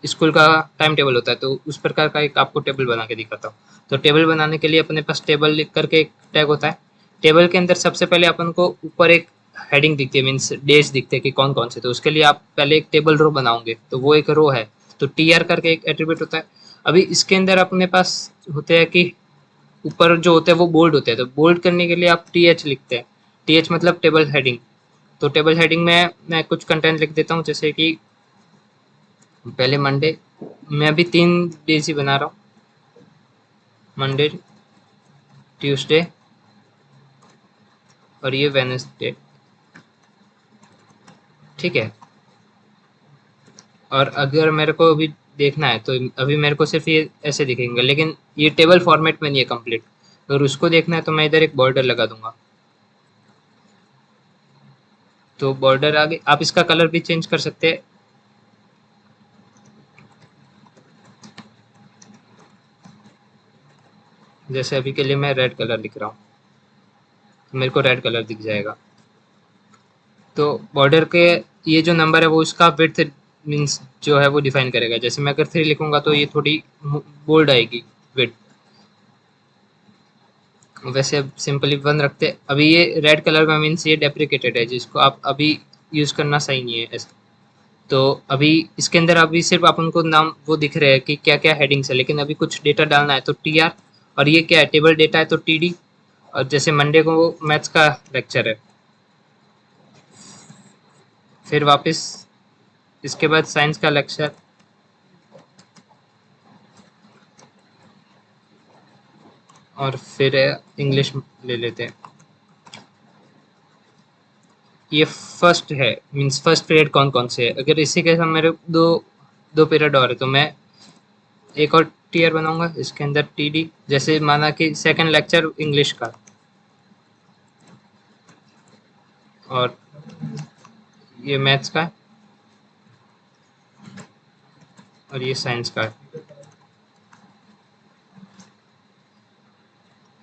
स्कूल का टाइम टेबल होता है, तो उस प्रकार का एक आपको टेबल बना के दिखाता हूँ। तो टेबल बनाने के लिए अपने पास टेबल लिख करके एक टैग होता है। टेबल के अंदर सबसे पहले अपन को ऊपर एक हेडिंग दिखती है, मीन्स डेज दिखते हैं कि कौन कौन से, तो उसके लिए आप पहले एक टेबल रो बनाओगे, तो वो एक रो है। तो टी आर करके एक एट्रीब्यूट होता है। अभी इसके अंदर अपने पास होते हैं कि ऊपर जो होते हैं वो बोल्ड होते हैं, तो बोल्ड करने के लिए आप टी एच लिखते हैं। टी एच मतलब टेबल हेडिंग। तो टेबल हेडिंग में मैं कुछ कंटेंट लिख देता हूँ, जैसे कि पहले मंडे, मैं अभी 3 डेज ही बना रहा हूँ, मंडे, ट्यूसडे, और ये वेडनेसडे, ठीक है। और अगर मेरे को अभी देखना है, तो अभी मेरे को सिर्फ ये ऐसे दिखेंगे, लेकिन ये टेबल फॉर्मेट में नहीं है कंप्लीट। अगर उसको देखना है तो मैं इधर एक बॉर्डर लगा दूंगा। तो बॉर्डर आगे आप इसका कलर भी चेंज कर सकते हैं, जैसे अभी के लिए मैं रेड कलर लिख रहा हूँ, तो मेरे को रेड कलर दिख जाएगा। तो बॉर्डर के ये जो नंबर है वो इसका विड्थ मीन्स जो है वो डिफाइन करेगा। जैसे मैं अगर 3 लिखूंगा तो ये थोड़ी बोल्ड आएगी विड्थ। वैसे सिंपली 1 रखते। अभी ये रेड कलर में मीन्स ये डेप्रिकेटेड है, जिसको आप अभी यूज़ करना सही नहीं है ऐसा। तो अभी इसके अंदर अभी सिर्फ अपन को नाम वो दिख रहे हैं कि क्या क्या हेडिंग्स है, लेकिन अभी कुछ डेटा डालना है, तो टी आर। और ये क्या है, टेबल डेटा है, तो टी डी। और जैसे मंडे को मैथ्स का लेक्चर है, फिर वापस इसके बाद साइंस का लेक्चर, और फिर इंग्लिश ले लेते हैं। ये फर्स्ट है, मीन्स फर्स्ट पीरियड कौन कौन से है। अगर इसी के साथ मेरे दो दो पीरियड और है तो मैं एक और टीयर बनाऊंगा इसके अंदर टीडी। जैसे माना कि सेकंड लेक्चर इंग्लिश का और ये मैथ्स का है और ये साइंस का है।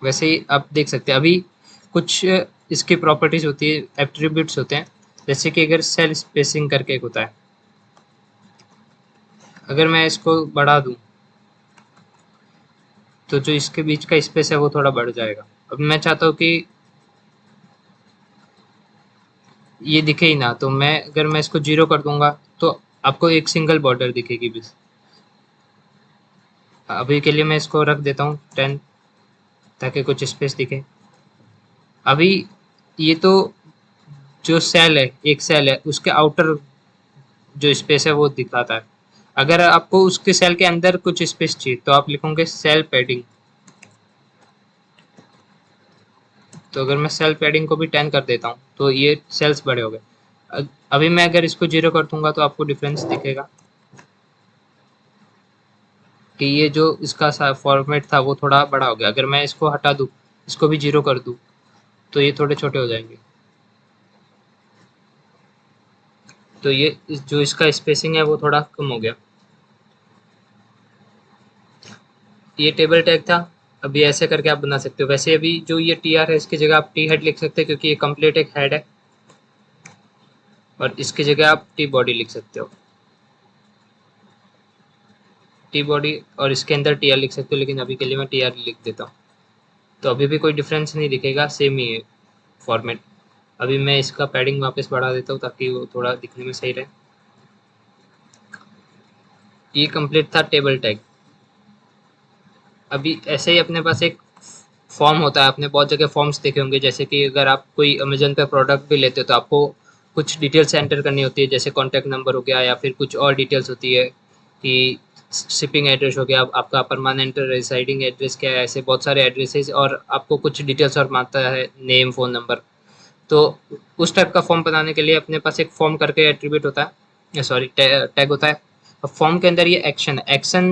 वैसे ही आप देख सकते हैं अभी कुछ इसकी प्रॉपर्टीज होती है, एट्रीब्यूट्स होते हैं। जैसे कि अगर सेल स्पेसिंग करके एक होता है, अगर मैं इसको बढ़ा दूं तो जो इसके बीच का स्पेस है वो थोड़ा बढ़ जाएगा। अब मैं चाहता हूँ कि ये दिखे ही ना, तो मैं अगर मैं इसको 0 कर दूंगा तो आपको एक सिंगल बॉर्डर दिखेगी बस। अभी के लिए मैं इसको रख देता हूँ 10 ताकि कुछ स्पेस दिखे। अभी ये तो जो सेल है, एक सेल है, उसके आउटर जो स्पेस है वो दिखाता है। अगर आपको उसके सेल के अंदर कुछ स्पेस चाहिए तो आप लिखोगे सेल पैडिंग। तो अगर मैं सेल पैडिंग को भी 10 कर देता हूँ तो ये सेल्स बड़े हो गए। अभी मैं अगर इसको 0 कर दूंगा तो आपको डिफरेंस दिखेगा कि ये जो इसका फॉर्मेट था वो थोड़ा बड़ा हो गया। अगर मैं इसको हटा दूँ, इसको भी 0 कर दूँ तो ये थोड़े छोटे हो जाएंगे। तो ये जो इसका स्पेसिंग है वो थोड़ा कम हो गया। ये टेबल टैग था। अभी ऐसे करके आप बना सकते हो। वैसे अभी जो ये टी आर है इसकी जगह आप टी हेड लिख सकते हैं क्योंकि ये कंप्लीट एक हेड है, और इसकी जगह आप टी बॉडी लिख सकते हो, टी बॉडी, और इसके अंदर टी आर लिख सकते हो, लेकिन अभी के लिए मैं टी आर लिख देता हूँ। तो अभी भी कोई डिफरेंस नहीं दिखेगा, सेम ही है फॉर्मेट। अभी मैं इसका पैडिंग वापस बढ़ा देता हूँ ताकि वो थोड़ा दिखने में सही रहे। ये कंप्लीट था टेबल टैग। अभी ऐसे ही अपने पास एक फॉर्म होता है, आपने बहुत जगह फॉर्म्स देखे होंगे। जैसे कि अगर आप कोई अमेजन पे प्रोडक्ट भी लेते हो तो आपको कुछ डिटेल्स एंटर करनी होती है, जैसे कॉन्टैक्ट नंबर हो गया या फिर कुछ और डिटेल्स होती है कि शिपिंग एड्रेस हो गया, आपका परमानेंट रेसाइडिंग एड्रेस क्या है, ऐसे बहुत सारे एड्रेसेस, और आपको कुछ डिटेल्स और मांगता है, नेम, फ़ोन नंबर। तो उस टाइप का फॉर्म बनाने के लिए अपने पास एक फॉर्म करके एट्रीब्यूट होता है, सॉरी टैग होता है। अब फॉर्म के अंदर ये एक्शन है। एक्शन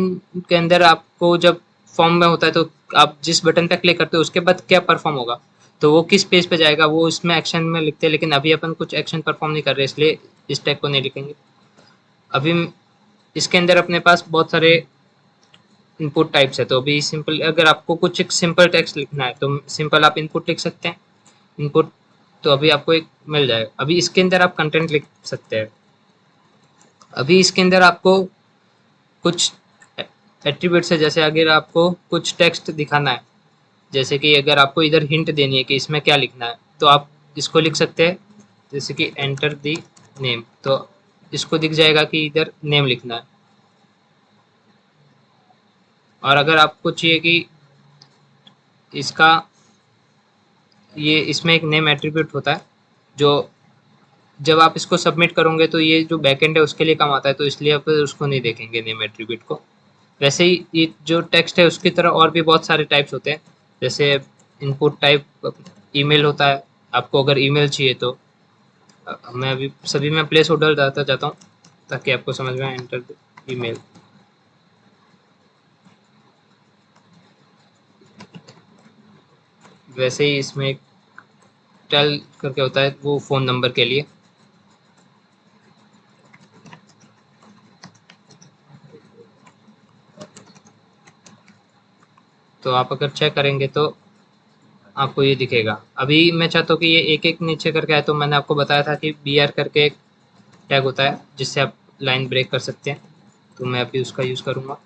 के अंदर आपको जब फॉर्म में होता है तो आप जिस बटन पे क्लिक करते हो उसके बाद क्या परफॉर्म होगा, तो वो किस पेज पे जाएगा वो इसमें एक्शन में लिखते हैं। लेकिन अभी अपन कुछ एक्शन परफॉर्म नहीं कर रहे इसलिए इस टैग को नहीं लिखेंगे। अभी इसके अंदर अपने पास बहुत सारे इनपुट टाइप्स है। तो अभी सिंपल अगर आपको कुछ एक सिंपल टेक्स्ट लिखना है तो सिंपल आप इनपुट लिख सकते हैं, इनपुट। तो अभी आपको एक मिल जाएगा। अभी इसके अंदर आप कंटेंट लिख सकते हैं। अभी इसके अंदर आपको कुछ एट्रीब्यूट्स है, जैसे अगर आपको कुछ टेक्स्ट दिखाना है, जैसे कि अगर आपको इधर हिंट देनी है कि इसमें क्या लिखना है तो आप इसको लिख सकते हैं, जैसे कि एंटर दी नेम। तो इसको दिख जाएगा कि इधर नेम लिखना है। और अगर आपको चाहिए कि इसका ये इसमें एक नेम एट्रीब्यूट होता है जो जब आप इसको सबमिट करोगे तो ये जो बैकएंड है उसके लिए काम आता है, तो इसलिए आप उसको नहीं देखेंगे नेम एट्रीब्यूट को। वैसे ही ये जो टेक्स्ट है उसकी तरह और भी बहुत सारे टाइप्स होते हैं। जैसे इनपुट टाइप ईमेल होता है, आपको अगर ईमेल चाहिए तो मैं अभी सभी में प्लेस होल्डर डालता जाता हूँ ताकि आपको समझ में आए। Enter email. वैसे ही इसमें एक टेल करके होता है, वो फ़ोन नंबर के लिए। तो आप अगर चेक करेंगे तो आपको ये दिखेगा। अभी मैं चाहता हूँ कि ये एक एक नीचे करके आए, तो मैंने आपको बताया था कि बी आर करके एक टैग होता है जिससे आप लाइन ब्रेक कर सकते हैं। तो मैं अभी उसका यूज़ करूँगा।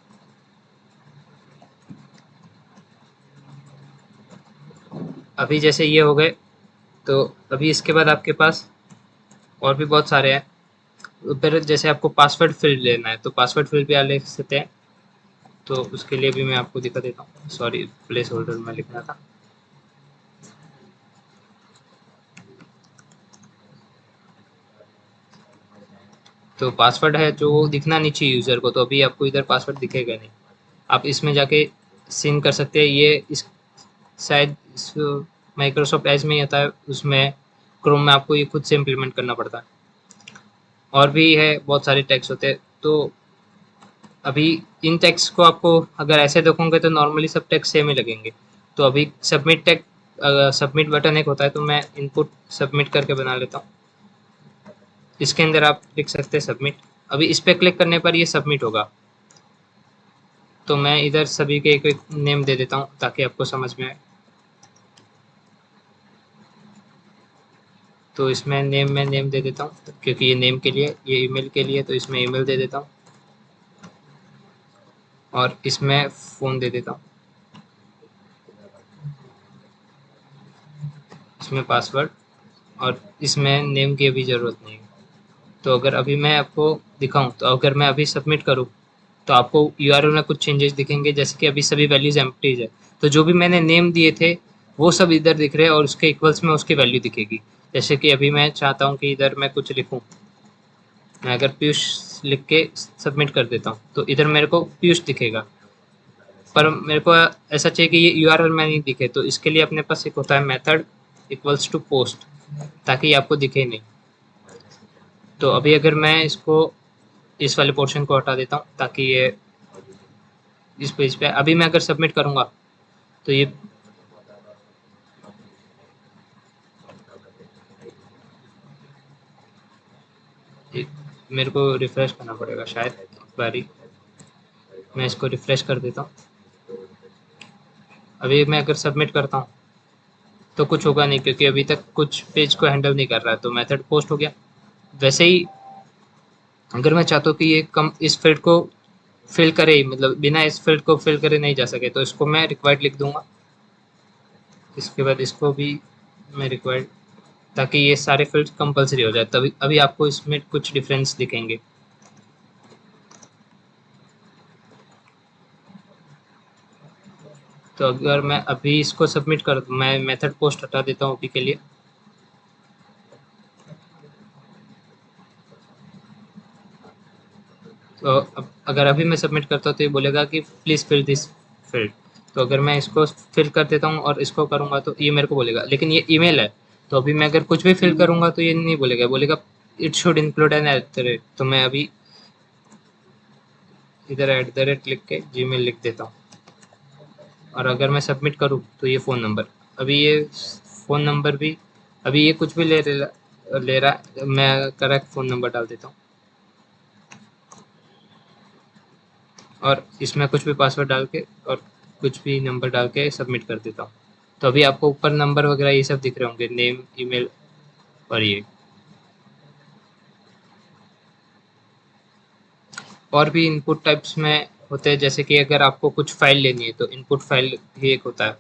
अभी जैसे ये हो गए, तो अभी इसके बाद आपके पास और भी बहुत सारे हैं। फिर जैसे आपको पासवर्ड फील्ड लेना है तो पासवर्ड फील्ड भी आप ले सकते हैं। तो उसके लिए भी मैं आपको दिखा देता हूँ, सॉरी प्लेस होल्डर में लिखना था। तो पासवर्ड है जो दिखना नहीं चाहिए यूज़र को, तो अभी आपको इधर पासवर्ड दिखेगा नहीं। आप इसमें जाके सिन कर सकते हैं। ये इस शायद इस माइक्रोसॉफ्ट एज में ही आता है, उसमें क्रोम में आपको ये खुद से इम्प्लीमेंट करना पड़ता है। और भी है, बहुत सारे टैग्स होते हैं। तो अभी इन टैग्स को आपको अगर ऐसे देखोगे तो नॉर्मली सब टैग्स सेम ही लगेंगे। तो अभी सबमिट टैग, सबमिट बटन एक होता है, तो मैं इनपुट सबमिट करके बना लेता हूँ। इसके अंदर आप लिख सकते हैं सबमिट। अभी इस पर क्लिक करने पर ये सबमिट होगा। तो मैं इधर सभी के एक एक नेम दे देता हूँ ताकि आपको समझ में आए। तो इसमें नेम में नेम दे देता हूँ क्योंकि ये नेम के लिए, ये ईमेल के लिए, तो इसमें ईमेल दे देता हूँ और इसमें फ़ोन दे देता हूँ, इसमें पासवर्ड, और इसमें नेम की अभी ज़रूरत नहीं है। तो अगर अभी मैं आपको दिखाऊं, तो अगर मैं अभी सबमिट करूं तो आपको यूआरएल में कुछ चेंजेस दिखेंगे, जैसे कि अभी सभी वैल्यूज एम्प्टीज है। तो जो भी मैंने नेम दिए थे वो सब इधर दिख रहे हैं और उसके इक्वल्स में उसकी वैल्यू दिखेगी। जैसे कि अभी मैं चाहता हूं कि इधर मैं कुछ लिखूं, मैं अगर पीयूष लिख के सबमिट कर देता हूं तो इधर मेरे को पीयूष दिखेगा, पर मेरे को ऐसा चाहिए कि ये यूआरएल में नहीं दिखे। तो इसके लिए अपने पास एक होता है मेथड इक्वल्स टू पोस्ट, ताकि ये आपको दिखे नहीं। तो अभी अगर मैं इसको, इस वाले पोर्शन को हटा देता हूँ ताकि ये इस पेज पे, अभी मैं अगर सबमिट करूँगा तो ये मेरे को रिफ्रेश करना पड़ेगा शायद एक बारी। मैं इसको रिफ्रेश कर देता हूँ। अभी मैं अगर सबमिट करता हूँ तो कुछ होगा नहीं, क्योंकि अभी तक कुछ पेज को हैंडल नहीं कर रहा है। तो मेथड पोस्ट हो गया। वैसे ही अगर मैं चाहता हूँ कि ये कम इस फील्ड को फिल करे ही, मतलब बिना इस फील्ड को फिल करे नहीं जा सके, तो इसको मैं रिक्वायर्ड लिख दूंगा। इसके बाद इसको भी मैं रिक्वायर्ड, ताकि ये सारे फील्ड कंपलसरी हो जाए। तभी अभी आपको इसमें कुछ डिफरेंस दिखेंगे। तो अगर मैं अभी इसको सबमिट कर दूँ, मैं मेथड पोस्ट हटा देता हूँ अभी के लिए। तो अब अगर अभी मैं सबमिट करता हूँ तो ये बोलेगा कि प्लीज़ फिल दिस फील्ड। तो अगर मैं इसको फिल कर देता हूँ और इसको करूँगा तो ये मेरे को बोलेगा, लेकिन ये ईमेल है। तो अभी मैं अगर कुछ भी फिल करूँगा तो ये नहीं बोलेगा, बोलेगा it should include an at the rate. तो मैं अभी इधर एट द रेट लिख के जीमेल लिख देता हूँ, और अगर मैं सबमिट करूँ तो ये फ़ोन नंबर, अभी ये फ़ोन नंबर भी, अभी ये कुछ भी ले रहा है, मैं करेक्ट फ़ोन नंबर डाल देता हूँ और इसमें कुछ भी पासवर्ड डाल के और कुछ भी नंबर डाल के सबमिट कर देता हूँ। तो अभी आपको ऊपर नंबर वगैरह ये सब दिख रहे होंगे, नेम, ईमेल और ये। और भी इनपुट टाइप्स में होते हैं, जैसे कि अगर आपको कुछ फाइल लेनी है तो इनपुट फाइल भी एक होता है।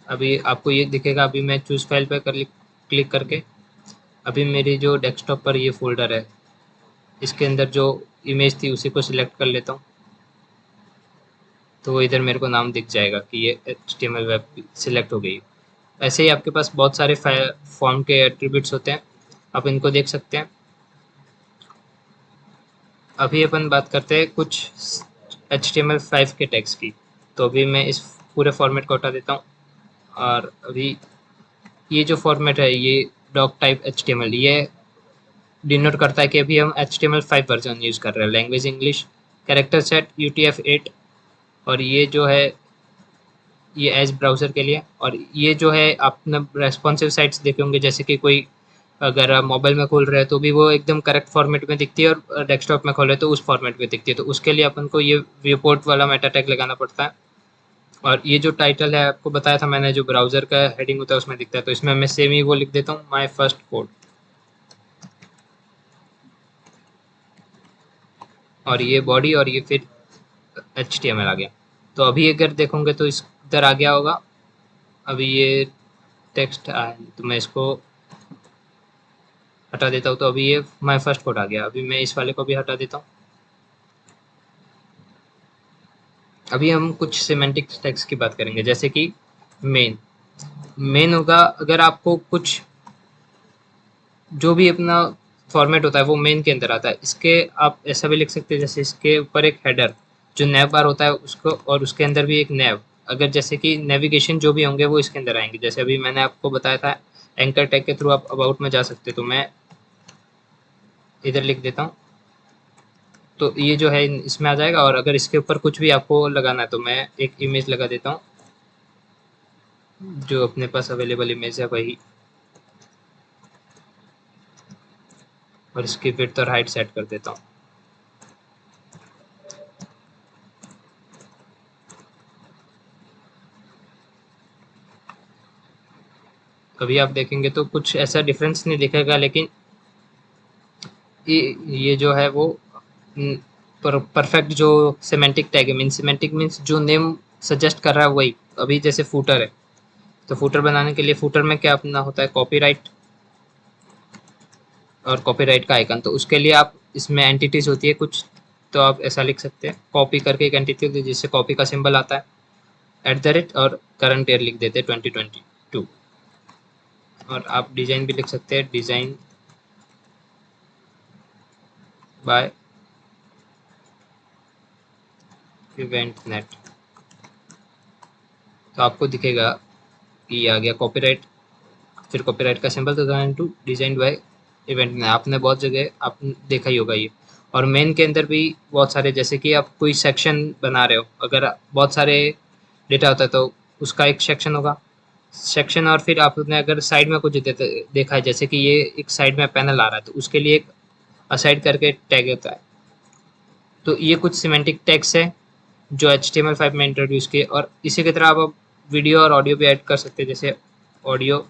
अभी आपको ये दिखेगा, अभी मैं चूज़ फाइल पे क्लिक करके अभी मेरी जो डेस्कटॉप पर ये फ़ोल्डर है, इसके अंदर जो इमेज थी उसी को सिलेक्ट कर लेता हूँ। तो वो इधर मेरे को नाम दिख जाएगा कि ये HTML वेब सिलेक्ट हो गई। ऐसे ही आपके पास बहुत सारे फॉर्म के एट्रीब्यूट्स होते हैं, आप इनको देख सकते हैं। अभी अपन बात करते हैं कुछ HTML5 के टैग्स की। तो अभी मैं इस पूरे फॉर्मेट को हटा देता हूँ, और अभी ये जो फॉर्मेट है ये डॉक टाइप HTML, ये डिनोट करता है कि अभी हम HTML5 वर्जन यूज़ कर रहे हैं। Language English, character set UTF-8, और ये जो है ये एज ब्राउज़र के लिए। और ये जो है आपने रेस्पॉन्सिव साइट्स देखे होंगे, जैसे कि कोई अगर आप मोबाइल में खोल रहे हैं तो भी वो एकदम करेक्ट फॉर्मेट में दिखती है, और डेस्कटॉप में खोले तो उस फॉर्मेट में दिखती है। तो उसके लिए अपन को ये व्यू पोर्ट वाला मेटा टैग लगाना पड़ता है। और ये जो टाइटल है आपको बताया था मैंने, जो ब्राउज़र का हेडिंग होता है उसमें दिखता है, तो इसमें मैं सेम ही वो लिख देता हूँ, माई फर्स्ट कोड। और ये बॉडी, और ये फिर HTML आ गया। तो अभी अगर देखोगे तो इस इधर आ गया होगा। अभी ये टेक्स्ट आया तो मैं इसको हटा देता हूँ, तो अभी ये माई फर्स्ट कोड आ गया। अभी मैं इस वाले को भी हटा देता हूँ। अभी हम कुछ सिमेंटिक टैग्स की बात करेंगे, जैसे कि मेन। मेन होगा, अगर आपको कुछ जो भी अपना फॉर्मेट होता है वो मेन के अंदर आता है। इसके आप ऐसा भी लिख सकते हैं, जैसे इसके ऊपर एक हेडर, जो नैव बार होता है उसको, और उसके अंदर भी एक नैव, अगर जैसे कि नेविगेशन जो भी होंगे वो इसके अंदर आएंगे। जैसे अभी मैंने आपको बताया था एंकर टैग के थ्रू आप अबाउट में जा सकते हो, तो मैं इधर लिख देता हूँ, तो ये जो है इसमें आ जाएगा। और अगर इसके ऊपर कुछ भी आपको लगाना है तो मैं एक इमेज लगा देता हूँ, जो अपने पास अवेलेबल इमेज है वही, और इसकी विड्थ और हाइट सेट कर देता हूँ। अभी आप देखेंगे तो कुछ ऐसा डिफरेंस नहीं दिखेगा, लेकिन ये जो है वो परफेक्ट जो सिमेंटिक टैग है, मीन सिमेंटिक मीन्स जो नेम सजेस्ट कर रहा है वही। अभी जैसे फूटर है, तो फूटर बनाने के लिए फूटर में क्या अपना होता है, कॉपीराइट और कॉपीराइट का आइकन। तो उसके लिए आप इसमें एंटिटीज होती है कुछ, तो आप ऐसा लिख सकते हैं, कॉपी करके एक एंटिटी होती है जिससे कॉपी का सिंबल आता है, @ और करंट ईयर लिख देते हैं 2022। और आप डिज़ाइन भी लिख सकते हैं, डिज़ाइन बाय इवेंट नेट, तो आपको दिखेगा कि ये आ गया कॉपीराइट, फिर कॉपीराइट का सिंबल 2002 डिजाइन बाय इवेंट में। आपने बहुत जगह आप देखा ही होगा ये। और मेन के अंदर भी बहुत सारे, जैसे कि आप कोई सेक्शन बना रहे हो, अगर बहुत सारे डेटा होता है तो उसका एक सेक्शन होगा, सेक्शन। और फिर आपने अगर साइड में कुछ देखा है, जैसे कि ये एक साइड में पैनल आ रहा है, तो उसके लिए एक असाइड करके टैग होता है। तो ये कुछ सिमेंटिक टैग्स है जो HTML5 में इंट्रोड्यूस किए। और इसी की तरह आप वीडियो और ऑडियो भी ऐड कर सकते हैं। जैसे ऑडियो,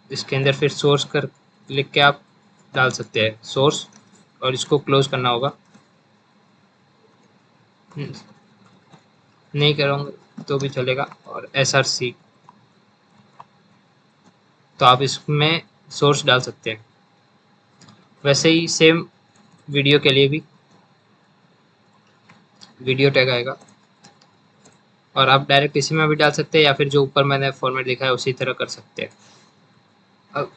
इसके अंदर फिर सोर्स कर लिख के आप डाल सकते हैं सोर्स, और इसको क्लोज करना होगा। नहीं करूँगा तो भी चलेगा। और SRC, तो आप इसमें सोर्स डाल सकते हैं। वैसे ही सेम वीडियो के लिए भी वीडियो टैग आएगा, और आप डायरेक्ट इसी में भी डाल सकते हैं, या फिर जो ऊपर मैंने फॉर्मेट दिखा है उसी तरह कर सकते हैं। अब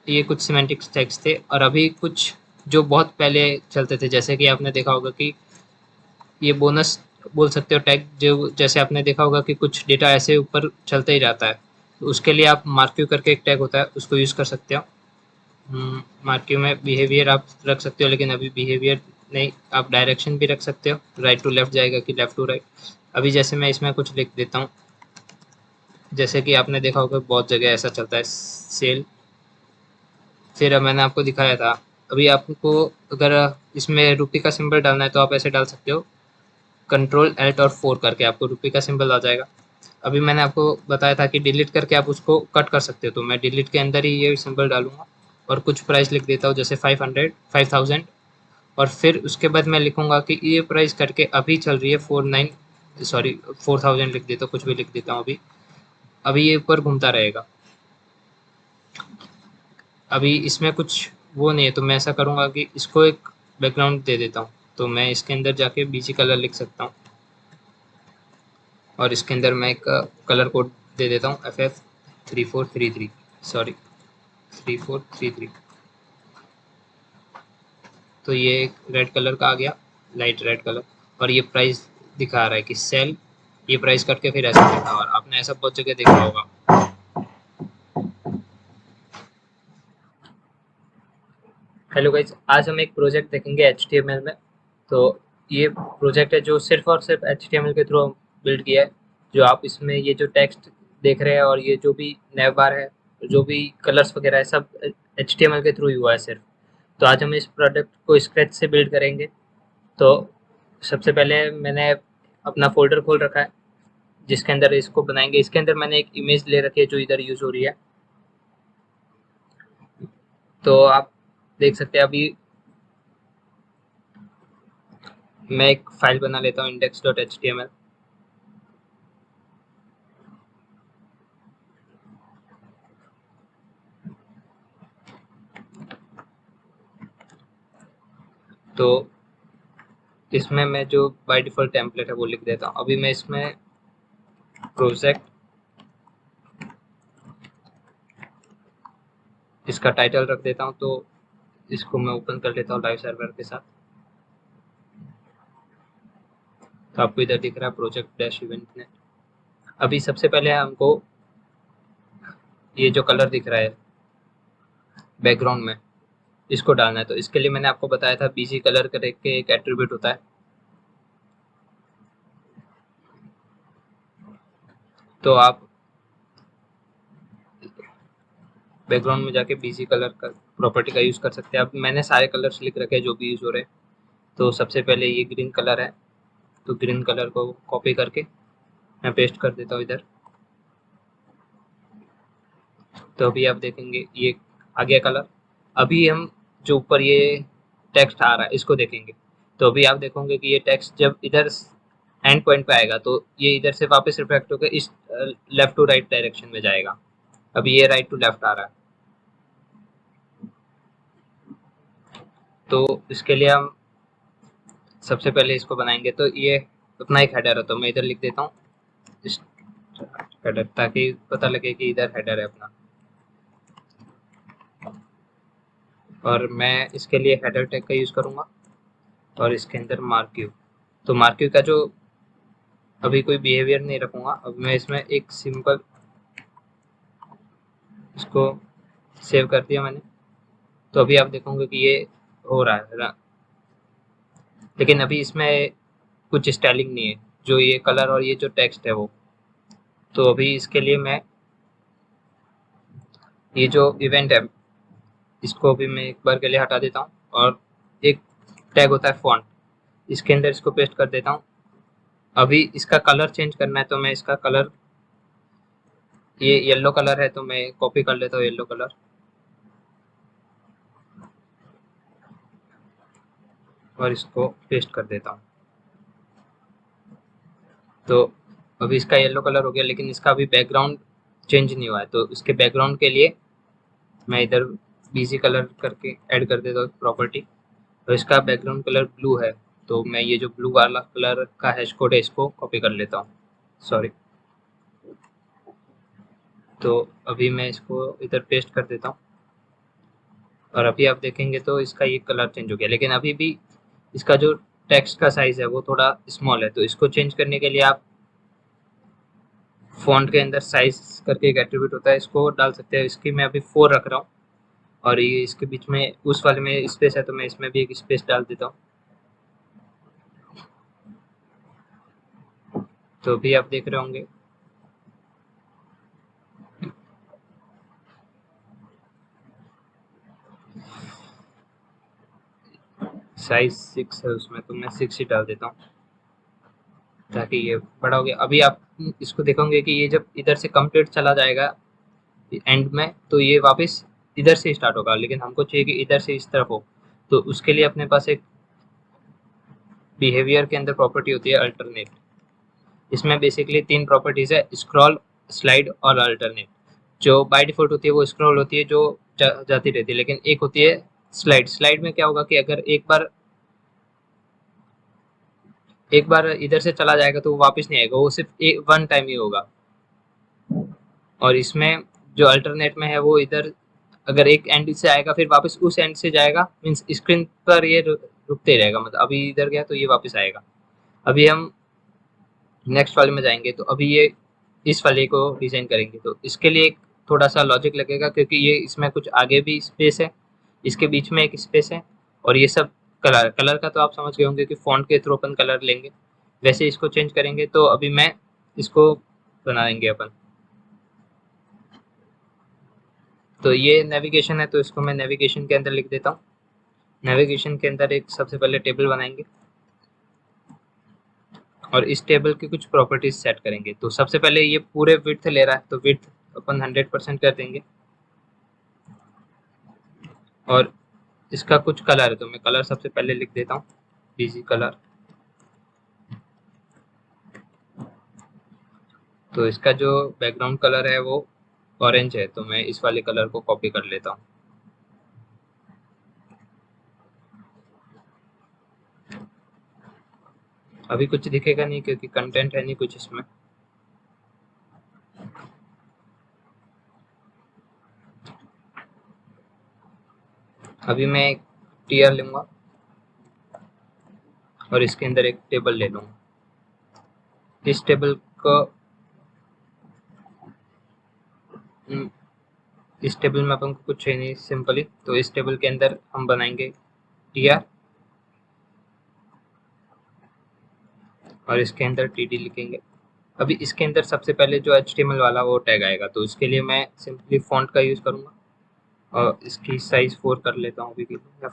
ये कुछ सिमेंटिक टैग्स थे। और अभी कुछ जो बहुत पहले चलते थे, जैसे कि आपने देखा होगा कि ये बोनस बोल सकते हो टैग, जो जैसे आपने देखा होगा कि कुछ डेटा ऐसे ऊपर चलते ही रहता है, तो उसके लिए आप मार्क्यू करके एक टैग होता है, उसको यूज़ कर सकते हो। मार्क्यू में बिहेवियर आप रख सकते हो, लेकिन अभी बिहेवियर नहीं, आप डायरेक्शन भी रख सकते हो, राइट टू लेफ्ट जाएगा कि लेफ्ट टू राइट। अभी जैसे मैं इसमें कुछ लिख देता हूँ, जैसे कि आपने देखा होगा बहुत जगह ऐसा चलता है, सेल। फिर मैंने आपको दिखाया था, अभी आपको अगर इसमें रुपये का सिंबल डालना है तो आप ऐसे डाल सकते हो, Ctrl+Alt+4 करके आपको रुपये का सिंबल आ जाएगा। अभी मैंने आपको बताया था कि डिलीट करके आप उसको कट कर सकते हो, तो मैं डिलीट के अंदर ही ये सिंबल डालूंगा और कुछ प्राइस लिख देता हूँ, जैसे 5000। और फिर उसके बाद मैं लिखूंगा कि ये प्राइस करके अभी चल रही है 4000 लिख देता हूँ, कुछ भी लिख देता हूँ। अभी अभी ये ऊपर घूमता रहेगा। अभी इसमें कुछ वो नहीं है, तो मैं ऐसा करूँगा कि इसको एक बैकग्राउंड दे देता हूँ। तो मैं इसके अंदर जाके बीजी कलर लिख सकता हूँ, और इसके अंदर मैं एक कलर कोड दे देता हूँ, FF3433, सॉरी 3433। तो ये एक रेड कलर का आ गया, लाइट रेड कलर। और ये प्राइस दिखा रहा है कि सेल, ये प्राइस करके फिर ऐसा लिखा, और आपने ऐसा बहुत जगह देखा होगा। हेलो गाइज, आज हम एक प्रोजेक्ट देखेंगे HTML में। तो ये प्रोजेक्ट है जो सिर्फ और सिर्फ HTML के थ्रू बिल्ड किया है। जो आप इसमें ये जो टेक्स्ट देख रहे हैं और ये जो भी नैव बार है, जो भी कलर्स वगैरह है, सब HTML के थ्रू ही हुआ है सिर्फ। तो आज हम इस प्रोडक्ट को स्क्रैच से बिल्ड करेंगे। तो सबसे पहले मैंने अपना फोल्डर खोल रखा है जिसके अंदर इसको बनाएंगे। इसके अंदर मैंने एक इमेज ले रखी है जो इधर यूज हो रही है। तो आप देख सकते हैं, अभी मैं एक फाइल बना लेता हूँ index.html। तो इसमें मैं जो बाय डिफ़ॉल्ट टेम्पलेट है वो लिख देता हूँ। अभी मैं इसमें प्रोजेक्ट, इसका टाइटल रख देता हूँ। तो इसको मैं ओपन कर लेता हूँ लाइव सर्वर के साथ। तो आपको इधर दिख रहा है प्रोजेक्ट डैश इवेंट नेट। अभी सबसे पहले हमको ये जो कलर दिख रहा है बैकग्राउंड में, इसको डालना है। तो इसके लिए मैंने आपको बताया था बीजी कलर करके एक एट्रीब्यूट होता है। तो आप बैकग्राउंड में जाके बीजी कलर का प्रॉपर्टी का यूज़ कर सकते हैं। अब मैंने सारे कलर्स लिख रखे हैं जो भी यूज़ हो रहे हैं। तो सबसे पहले ये ग्रीन कलर है, तो ग्रीन कलर को कॉपी करके मैं पेस्ट कर देता हूँ इधर। तो अभी आप देखेंगे ये आ गया कलर। अभी हम जो ऊपर ये टेक्स्ट आ रहा है इसको देखेंगे। तो अभी आप देखोगे कि ये टेक्स्ट जब इधर एंड पॉइंट पे आएगा तो ये इधर से वापस रिफ्लेक्ट होकर इस लेफ्ट टू राइट डायरेक्शन में जाएगा। अभी ये राइट टू लेफ्ट आ रहा है। तो इसके लिए हम सबसे पहले इसको बनाएंगे। तो ये अपना एक हेडर है, तो मैं इधर लिख देता हूँ इस हेडर, ताकि पता लगे कि इधर हेडर है अपना। और मैं इसके लिए हेडर टैग का यूज़ करूँगा और इसके अंदर मार्क्यू। तो मार्क्यू का जो अभी कोई बिहेवियर नहीं रखूँगा। अब मैं इसमें एक सिंपल इसको सेव कर दिया मैंने। तो अभी आप देखोगे कि ये हो रहा है, लेकिन अभी इसमें कुछ स्टाइलिंग नहीं है, जो ये कलर और ये जो टेक्स्ट है वो। तो अभी इसके लिए मैं ये जो इवेंट है इसको भी मैं एक बार के लिए हटा देता हूँ और एक टैग होता है फॉन्ट, इसके अंदर इसको पेस्ट कर देता हूँ। अभी इसका कलर चेंज करना है, तो मैं इसका कलर, ये येलो कलर है तो मैं कॉपी कर लेता हूँ येलो कलर और इसको पेस्ट कर देता हूँ। तो अभी इसका येलो कलर हो गया, लेकिन इसका अभी बैकग्राउंड चेंज नहीं हुआ है। तो इसके बैकग्राउंड के लिए मैं इधर बीजी कलर करके ऐड कर देता हूँ प्रॉपर्टी। तो इसका बैकग्राउंड कलर ब्लू है, तो मैं ये जो ब्लू वाला कलर का हैश कोड है इसको कॉपी कर लेता हूँ, सॉरी। तो अभी मैं इसको इधर पेस्ट कर देता हूँ और अभी आप देखेंगे तो इसका ये कलर चेंज हो गया। लेकिन अभी भी इसका जो टेक्स्ट का साइज है वो थोड़ा स्मॉल है। तो इसको चेंज करने के लिए आप फॉन्ट के अंदर साइज करके एक एट्रीब्यूट होता है, इसको डाल सकते हैं। इसकी मैं अभी 4 रख रहा हूँ और ये इसके बीच में उस वाले में स्पेस है, तो मैं इसमें भी एक स्पेस डाल देता हूँ। तो अभी आप देख रहे होंगे साइज 6 है उसमें, तो मैं 6 ही डाल देता हूँ ताकि ये बड़ा हो गया। अभी आप इसको देखोगे कि ये जब इधर से कंप्लीट चला जाएगा एंड में, तो ये वापस इधर से स्टार्ट होगा, लेकिन हमको चाहिए कि इधर से इस तरफ हो। तो उसके लिए अपने पास एक बिहेवियर के अंदर प्रॉपर्टी होती है अल्टरनेट। इसमें बेसिकली 3 प्रॉपर्टीज है, स्क्रॉल, स्लाइड और अल्टरनेट। जो बाय डिफॉल्ट होती है वो स्क्रॉल होती है, जो जाती रहती है। लेकिन एक होती है स्लाइड। स्लाइड में क्या होगा कि अगर एक बार इधर से चला जाएगा तो वो वापस नहीं आएगा, वो सिर्फ एक वन टाइम ही होगा। और इसमें जो अल्टरनेट में है वो इधर अगर एक एंड से आएगा फिर वापस उस एंड से जाएगा, मीन्स स्क्रीन पर ये रुकते ही रहेगा। मतलब अभी इधर गया तो ये वापस आएगा। अभी हम नेक्स्ट वाले में जाएंगे, तो अभी ये इस वाले को डिजाइन करेंगे। तो इसके लिए एक थोड़ा सा लॉजिक लगेगा, क्योंकि ये इसमें कुछ आगे भी स्पेस है, इसके बीच में एक स्पेस है और ये सब कलर कलर का तो आप समझ गए होंगे कि फॉन्ट के थ्रू अपन कलर लेंगे, वैसे इसको चेंज करेंगे। तो अभी मैं इसको बनाएंगे अपन। तो ये नेविगेशन है, तो इसको मैं नेविगेशन के अंदर लिख देता हूँ। नेविगेशन के अंदर एक सबसे पहले टेबल बनाएंगे और इस टेबल की कुछ प्रॉपर्टीज सेट करेंगे। तो सबसे पहले ये पूरे विड्थ ले रहा है, तो विड्थ अपन 100% कर देंगे। और इसका कुछ कलर है, तो मैं कलर सबसे पहले लिख देता हूँ बीजी कलर। तो इसका जो बैकग्राउंड कलर है वो ऑरेंज है, तो मैं इस वाले कलर को कॉपी कर लेता हूँ। अभी कुछ दिखेगा नहीं क्योंकि कंटेंट है नहीं कुछ इसमें। अभी मैं एक टीआर लूंगा और इसके अंदर एक टेबल ले लूंगा। इस टेबल को इस टेबल में अपन को कुछ है नहीं सिंपली, तो इस टेबल के अंदर हम बनाएंगे टीआर और इसके अंदर टीडी लिखेंगे। अभी इसके अंदर सबसे पहले जो HTML वाला वो टैग आएगा, तो उसके लिए मैं सिंपली फॉन्ट का यूज़ करूँगा और इसकी साइज 4 कर लेता हूँ अभी के लिए, या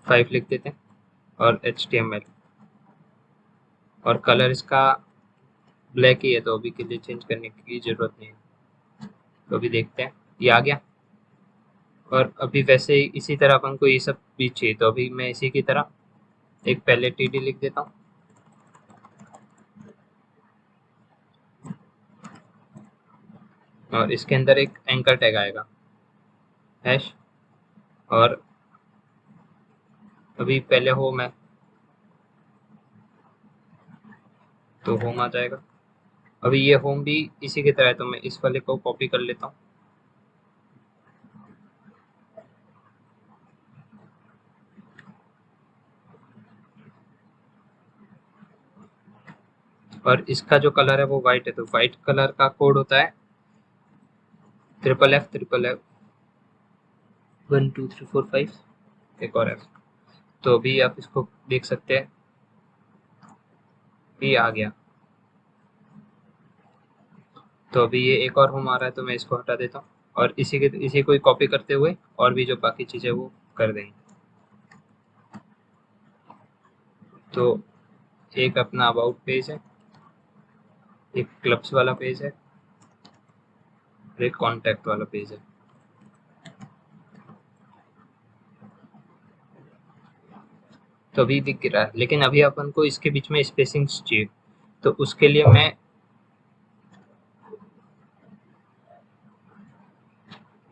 5 लिख देते हैं, और HTML और कलर इसका ब्लैक ही है, तो अभी के लिए चेंज करने की ज़रूरत नहीं है। तो अभी देखते हैं, ये आ गया। और अभी वैसे ही इसी तरह अपन को ये सब भी चाहिए, तो अभी मैं इसी की तरह एक पहले TD लिख देता हूँ और इसके अंदर एक एंकर टैग आएगा हैश, और अभी पहले होम है तो होम आ जाएगा। अभी ये होम भी इसी की तरह है, तो मैं इस वाले को कॉपी कर लेता हूँ और इसका जो कलर है वो वाइट है, तो वाइट कलर का कोड होता है FFF 1 2 3 4 5 एक और F। तो अभी आप इसको देख सकते हैं, ये आ गया। तो अभी ये एक और होम आ रहा है, तो मैं इसको हटा देता हूँ और इसी को ही कॉपी करते हुए और भी जो बाकी चीज़ें वो कर देंगे। तो एक अपना अबाउट पेज है, एक क्लब्स वाला पेज है और एक कॉन्टैक्ट वाला पेज है। तो अभी दिख रहा है, लेकिन अभी अपन को इसके बीच में स्पेसिंग चाहिए, तो उसके लिए मैं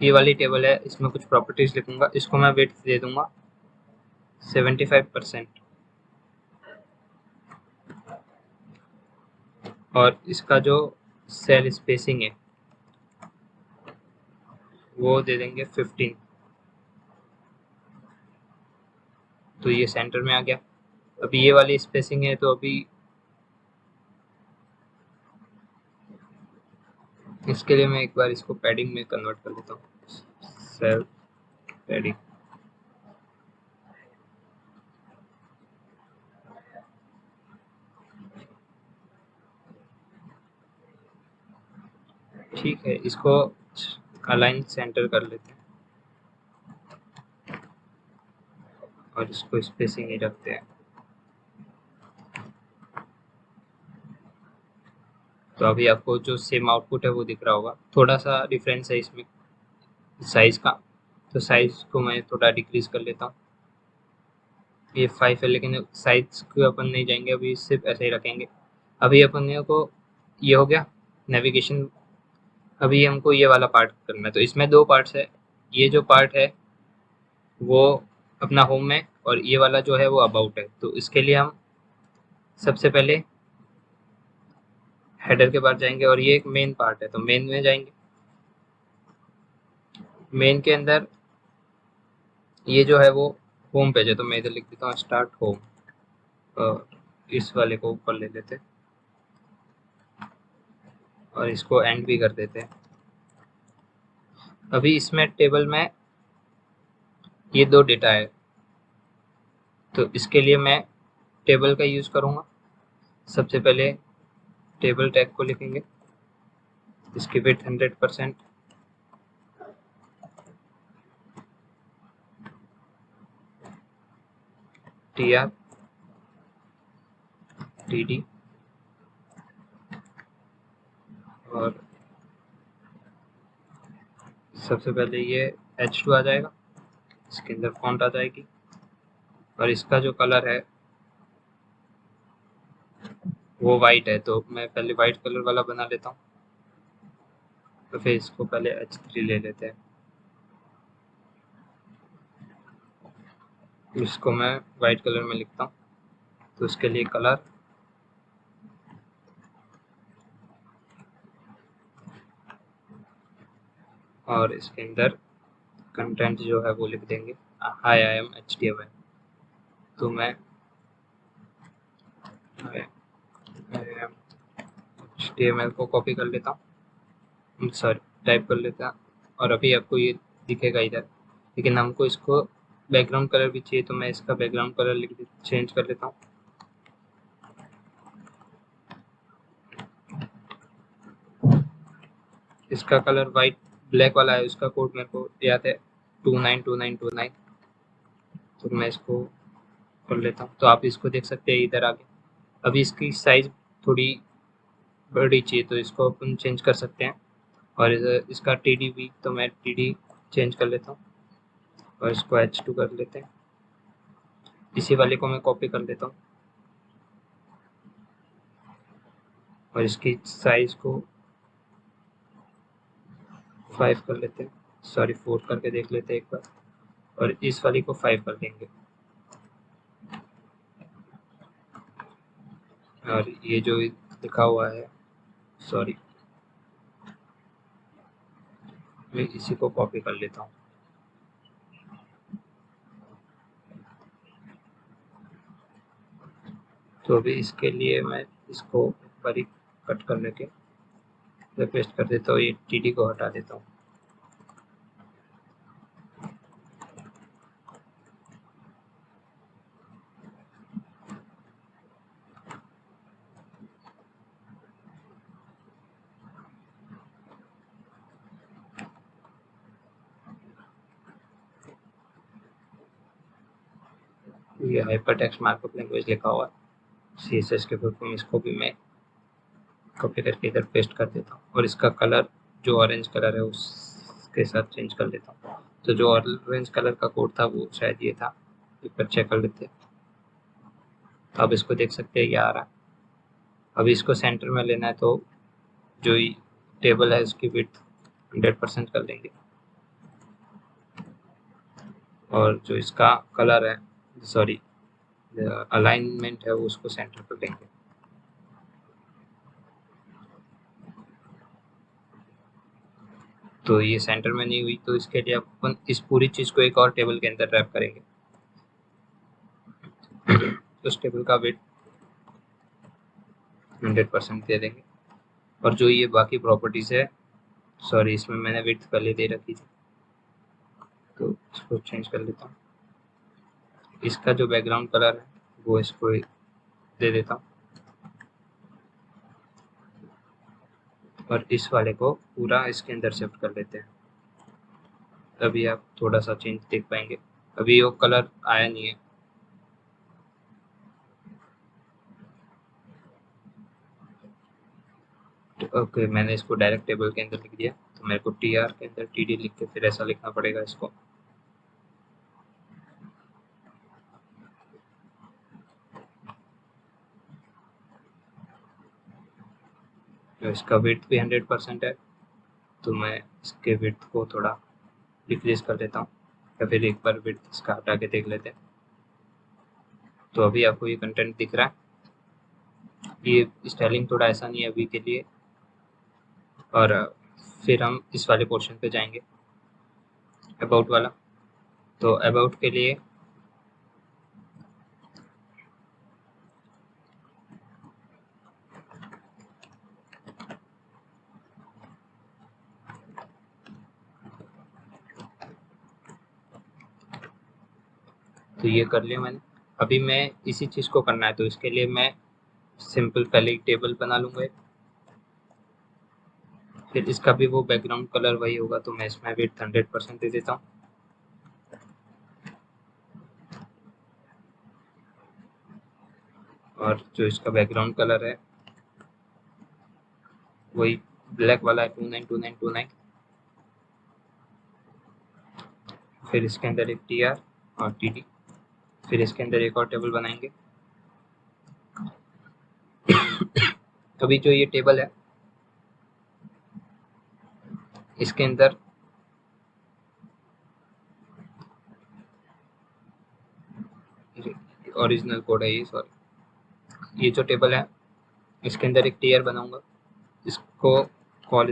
ये वाली टेबल है, इसमें कुछ प्रॉपर्टीज लिखूंगा, इसको मैं वेट दे दूंगा 75% और इसका जो सेल स्पेसिंग है वो दे देंगे 15। तो ये सेंटर में आ गया। अभी ये वाली स्पेसिंग है, तो अभी इसके लिए मैं एक बार इसको पैडिंग में कन्वर्ट कर लेता हूँ, सेल पैडिंग। ठीक है, इसको अलाइन सेंटर कर लेते हैं और इसको स्पेसिंग ही रखते हैं। तो अभी आपको जो सेम आउटपुट है वो दिख रहा होगा, थोड़ा सा डिफरेंस है इसमें साइज का, तो साइज को मैं थोड़ा डिक्रीज कर लेता हूँ। ये 5 है, लेकिन साइज को अपन नहीं जाएंगे, अभी सिर्फ ऐसे ही रखेंगे। अभी अपन को ये हो गया नेविगेशन। अभी हमको ये वाला पार्ट करना है, तो इसमें 2 पार्ट्स है। ये जो पार्ट है वो अपना होम है और ये वाला जो है वो अबाउट है। तो इसके लिए हम सबसे पहले हेडर के पास जाएंगे और ये एक मेन पार्ट है, तो मेन में जाएंगे। मेन के अंदर ये जो है वो होम पेज है, तो मैं इधर लिख देता हूँ स्टार्ट होम और इस वाले को ऊपर ले लेते और इसको एंड भी कर देते हैं। अभी इसमें टेबल में ये 2 डेटा है, तो इसके लिए मैं टेबल का यूज़ करूँगा। सबसे पहले टेबल टैग को लिखेंगे, इसकी विड्थ 100%, TR TD और सबसे पहले ये H2 आ जाएगा, इसके अंदर फॉन्ट आ जाएगी और इसका जो कलर है वो वाइट है, तो मैं पहले वाइट कलर वाला बना लेता हूँ। तो फिर इसको पहले H3 ले लेते हैं, इसको मैं वाइट कलर में लिखता हूँ। तो उसके लिए कलर और इसके अंदर कंटेंट जो है वो लिख देंगे हाय आई एम HTML। तो मैं I am HTML को कॉपी कर लेता हूँ, सॉरी टाइप कर लेता हूँ, और अभी आपको ये दिखेगा इधर। लेकिन हमको इसको बैकग्राउंड कलर भी चाहिए, तो मैं इसका बैकग्राउंड कलर चेंज कर लेता हूँ। इसका कलर वाइट ब्लैक वाला है, उसका कोड मेरे को याद है 292929। तो मैं इसको कर लेता हूँ, तो आप इसको देख सकते हैं इधर आगे। अभी इसकी साइज थोड़ी बड़ी चाहिए, तो इसको अपन चेंज कर सकते हैं। और इसका TD भी, तो मैं TD चेंज कर लेता हूँ और इसको H2 कर लेते हैं। इसी वाले को मैं कॉपी कर लेता हूँ और इसकी साइज को 5 कर लेते हैं, सॉरी 4 करके देख लेते हैं एक बार, और इस वाली को 5 कर देंगे। और ये जो लिखा हुआ है, सॉरी, मैं इसी को कॉपी कर लेता हूँ। तो अभी इसके लिए मैं इसको ऊपर ही कट कर लेके पेस्ट कर देता हूँ, ये TD को हटा देता हूँ। ये हाइपर टेक्स्ट मार्कअप लैंग्वेज लिखा हुआ है CSS के फुल फॉर्म, इसको भी मैं कॉपी करके इधर पेस्ट कर देता हूँ और इसका कलर जो ऑरेंज कलर है उसके साथ चेंज कर देता हूँ। तो जो ऑरेंज कलर का कोड था वो शायद ये था, एक बार चेक कर लेते हैं। तो अब इसको देख सकते हैं, ये आ रहा है। अभी इसको सेंटर में लेना है, तो जो टेबल है उसकी विड्थ 100% कर लेंगे और जो इसका कलर है, सॉरी अलाइनमेंट है, वो उसको सेंटर पर लेंगे। तो ये सेंटर में नहीं हुई, तो इसके लिए अपन इस पूरी चीज़ को एक और टेबल के अंदर रैप करेंगे। तो उस टेबल का वेट 100% दे देंगे और जो ये बाकी प्रॉपर्टीज है, सॉरी इसमें मैंने विड्थ पहले दे रखी थी, तो इसको चेंज कर लेता हूँ। इसका जो बैकग्राउंड कलर है वो इसको दे देता हूँ और इस वाले को पूरा इसके अंदर शिफ्ट कर लेते हैं। तभी आप थोड़ा सा चेंज देख पाएंगे। अभी वो कलर आया नहीं है, तो ओके मैंने इसको डायरेक्ट टेबल के अंदर लिख दिया, तो मेरे को TR के अंदर TD लिख के फिर ऐसा लिखना पड़ेगा इसको। तो इसका विड्थ भी 100% है, तो मैं इसके विड्थ को थोड़ा डिक्रीज कर देता हूँ, या फिर एक बार विड्थ इसका हटा के देख लेते हैं। तो अभी आपको ये कंटेंट दिख रहा है। ये स्टाइलिंग थोड़ा ऐसा नहीं है अभी के लिए, और फिर हम इस वाले पोर्शन पे जाएंगे, अबाउट वाला। तो अबाउट के लिए तो ये कर लिया मैंने। अभी मैं इसी चीज़ को करना है, तो इसके लिए मैं सिंपल पहले एक टेबल बना लूँगा, फिर इसका भी वो बैकग्राउंड कलर वही होगा, तो मैं इसमें विड्थ 100% दे देता हूँ। और जो इसका बैकग्राउंड कलर है वही ब्लैक वाला है 292929। फिर इसके अंदर एक TR और TD, फिर इसके अंदर एक और टेबल बनाएंगे। अभी जो ये टेबल है इसके अंदर ओरिजिनल कोड है ये, सॉरी, ये जो टेबल है इसके अंदर एक TR बनाऊंगा। इसको कॉल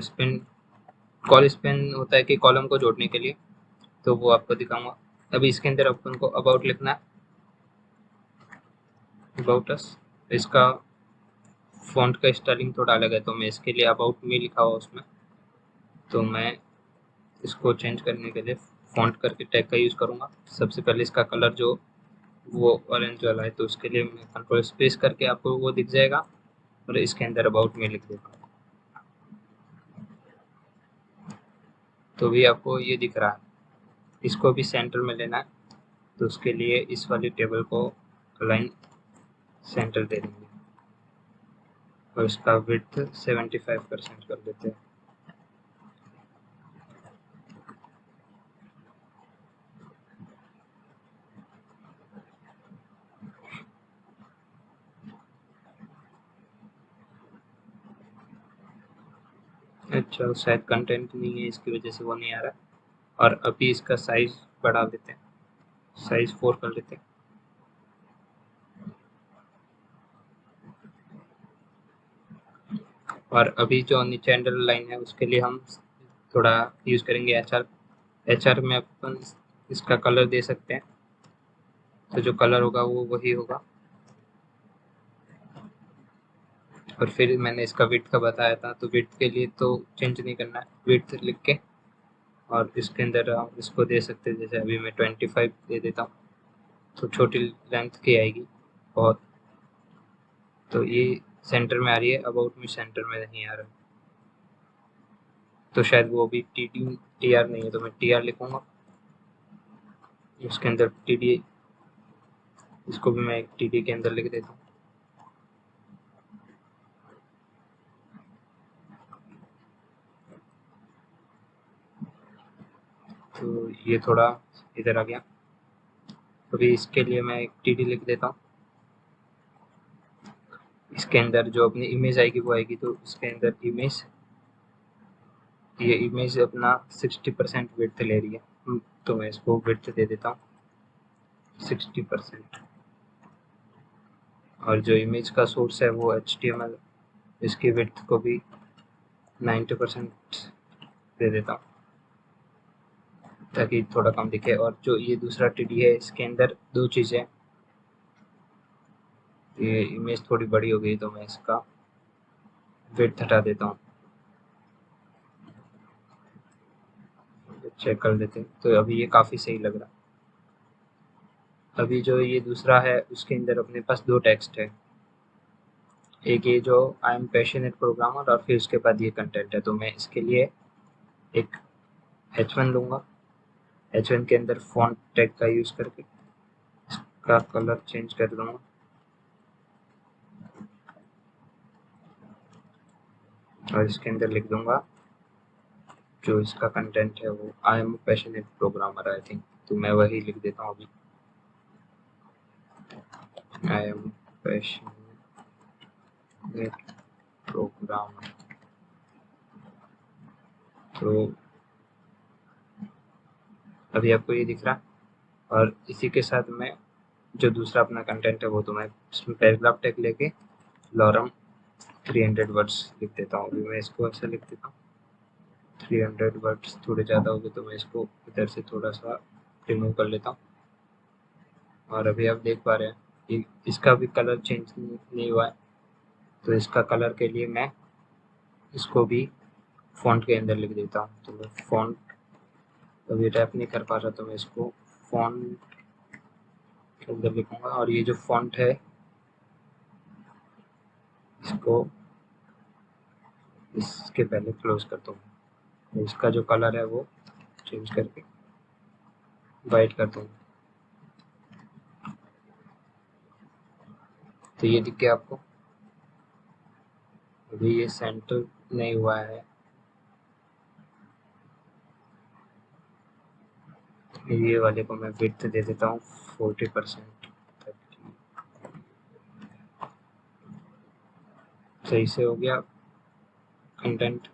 स्पेन होता है कि कॉलम को जोड़ने के लिए, तो वो आपको दिखाऊंगा। अभी इसके अंदर अपन को अबाउट लिखना है, अबाउट अस। इसका फ़ॉन्ट का स्टाइलिंग थोड़ा अलग है, तो मैं इसके लिए अबाउट मी लिखा हुआ उसमें, तो मैं इसको चेंज करने के लिए फ़ॉन्ट करके टैग का यूज़ करूँगा। सबसे पहले इसका कलर जो वो ऑरेंज वाला है, तो उसके लिए मैं कंट्रोल स्पेस करके आपको वो दिख जाएगा और इसके अंदर अबाउट मी लिख देता हूँ, तो भी आपको ये दिख रहा है। इसको भी सेंटर में लेना है, तो उसके लिए इस वाली टेबल को अलाइन सेंटर दे देंगे और इसका विड्थ 75% कर देते हैं। अच्छा, शायद कंटेंट नहीं है, इसकी वजह से वो नहीं आ रहा। और अभी इसका साइज बढ़ा देते हैं, साइज 4 कर लेते हैं। और अभी जो नीचे अंडरलाइन है उसके लिए हम थोड़ा यूज़ करेंगे एचआर में अपन इसका कलर दे सकते हैं, तो जो कलर होगा वो वही होगा। और फिर मैंने इसका विड्थ का बताया था, तो विड्थ के लिए तो चेंज नहीं करना है, विड्थ लिख के और इसके अंदर हम इसको दे सकते हैं, जैसे अभी मैं 25 दे देता हूँ, तो छोटी लेंथ की आएगी बहुत। तो ये सेंटर में आ रही है, अबाउट मी सेंटर में नहीं आ रहा, तो शायद वो भी टी आर नहीं है, तो मैं टी आर लिखूँगा। इसके अंदर टी डी, इसको भी मैं टी डी के अंदर लिख देता हूँ। तो ये थोड़ा इधर आ गया। अभी इसके लिए मैं एक टी डी लिख देता हूँ। इसके अंदर जो अपनी इमेज आएगी वो आएगी, तो इसके अंदर इमेज, ये इमेज अपना 60% विड्थ ले रही है, तो मैं इसको विड्थ दे देता हूँ 60%। और जो इमेज का सोर्स है वो HTML, इसकी विड्थ को भी 90% दे देता हूँ ताकि थोड़ा कम दिखे। और जो ये दूसरा टीडी है, इसके अंदर दो चीज़ें, ये इमेज थोड़ी बड़ी हो गई, तो मैं इसका विड्थ हटा देता हूँ, चेक कर लेते हैं। तो अभी ये काफ़ी सही लग रहा है। अभी जो ये दूसरा है उसके अंदर अपने पास दो टेक्स्ट है, एक ये जो आई एम पैशनेट प्रोग्रामर और फिर उसके बाद ये कंटेंट है। तो मैं इसके लिए एक H1 लूँगा, H1 के अंदर फॉन्ट टैग का यूज़ करके इसका कलर चेंज कर दूँगा, और इसके अंदर लिख दूँगा जो इसका कंटेंट है वो I am passionate programmer I think, तो मैं वही लिख देता हूँ अभी, आई एम पैशनेट प्रोग्रामर। तो अभी आपको ये दिख रहा है। और इसी के साथ मैं जो दूसरा अपना कंटेंट है वो, तो मैं इसमें पैराग्राफ टैग लेके लॉरम 300 वर्ड्स लिख देता हूँ। अभी मैं इसको ऐसा लिख देता हूँ, 300 वर्ड्स थोड़े ज़्यादा हो गए, तो मैं इसको इधर से थोड़ा सा रिमूव कर लेता हूँ। और अभी आप देख पा रहे हैं कि इसका भी कलर चेंज नहीं हुआ है, तो इसका कलर के लिए मैं इसको भी फॉन्ट के अंदर लिख देता हूँ। तो मैं फॉन्ट अभी टैप नहीं कर पा रहा, तो मैं इसको फॉन्ट के अंदर लिखूँगा। और ये जो फॉन्ट है इसको इसके पहले क्लोज करता हूँ, इसका जो कलर है वो चेंज करके वाइट कर दूँगा। तो ये दिख गया आपको। अभी ये सेंटर नहीं हुआ है, ये वाले को मैं विड्थ दे देता हूँ 40%। सही से हो गया कंटेंट।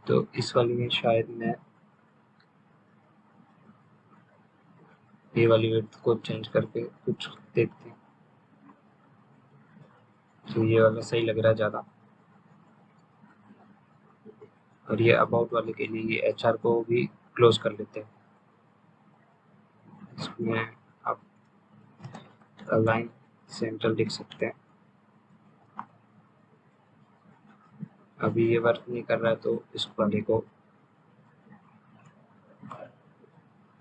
तो इस वाले में शायद मैं ये वाली विड्थ को चेंज करके कुछ देखते हैं, तो ये वाला सही लग रहा है ज़्यादा। और ये अबाउट वाले के लिए ये HR को भी क्लोज कर लेते हैं, इसमें आप अलाइन सेंट्रल लिख सकते हैं। अभी ये वर्क नहीं कर रहा है तो इस वाले को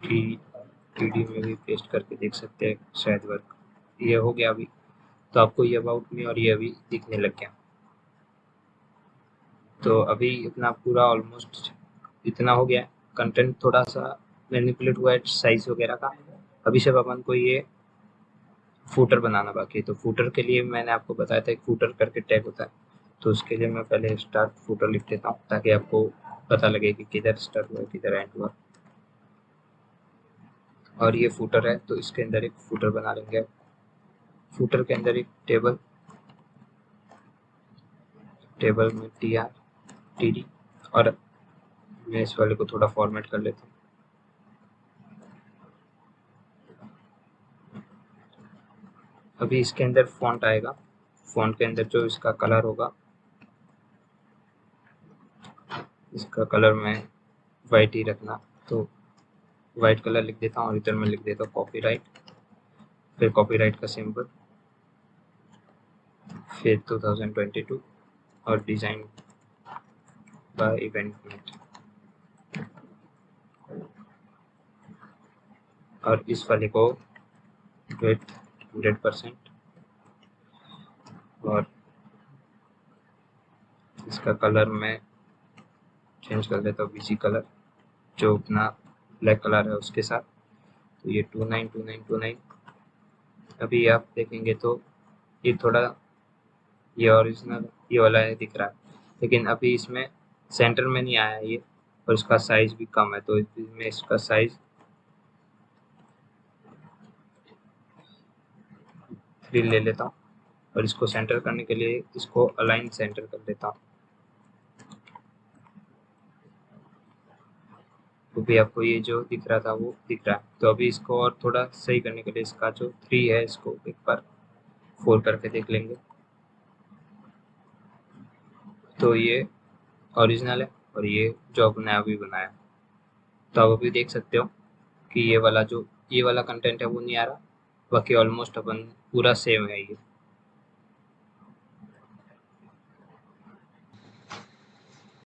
टी में भी पेस्ट करके देख सकते हैं, शायद वर्क। ये हो गया अभी, तो आपको ये अबाउट मी और ये अभी दिखने लग गया। तो अभी इतना पूरा ऑलमोस्ट इतना हो गया है। कंटेंट थोड़ा सा मैनिपुलेट हुआ है साइज वगैरह का। अभी सिर्फ अपन को ये फूटर बनाना बाकी है। तो फूटर के लिए मैंने आपको बताया था एक फूटर करके टैग होता है, तो उसके लिए मैं पहले स्टार्ट फूटर लिख देता हूँ ताकि आपको पता लगे कि किधर स्टार्ट हुआ किधर एंड हुआ। और ये फूटर है तो इसके अंदर एक फूटर बना लेंगे। फूटर के अंदर एक टेबल में TR और मैं इस वाले को थोड़ा फॉर्मेट कर लेता हूँ। अभी इसके अंदर फॉन्ट आएगा, फॉन्ट के अंदर जो इसका कलर होगा, इसका कलर मैं वाइट ही रखना, तो वाइट कलर लिख देता हूँ और इधर में लिख देता हूँ कॉपीराइट, फिर कॉपीराइट का सिंबल, फिर 2022 और डिजाइन बाय इवेंटमेंट। और इस वाले को विड्थ 100% और इसका कलर मैं चेंज कर देता हूँ BG कलर, जो अपना ब्लैक कलर है उसके साथ। तो ये 292929। अभी आप देखेंगे तो ये थोड़ा ये ओरिजिनल ये वाला है दिख रहा है, लेकिन अभी इसमें सेंटर में नहीं आया ये और इसका साइज भी कम है, तो इसमें इसका साइज 3 ले लेता हूँ और इसको सेंटर करने के लिए इसको अलाइन सेंटर कर देता हूँ। तो भी आपको ये जो दिख रहा था वो दिख रहा है। तो अभी इसको और थोड़ा सही करने के लिए इसका जो 3 है इसको एक बार 4 करके देख लेंगे। तो ये ओरिजिनल है और ये जो आपने अभी बनाया। तो आप अभी देख सकते हो कि ये वाला कंटेंट है वो नहीं आ रहा, बाकी ऑलमोस्ट अपन पूरा सेम है ये।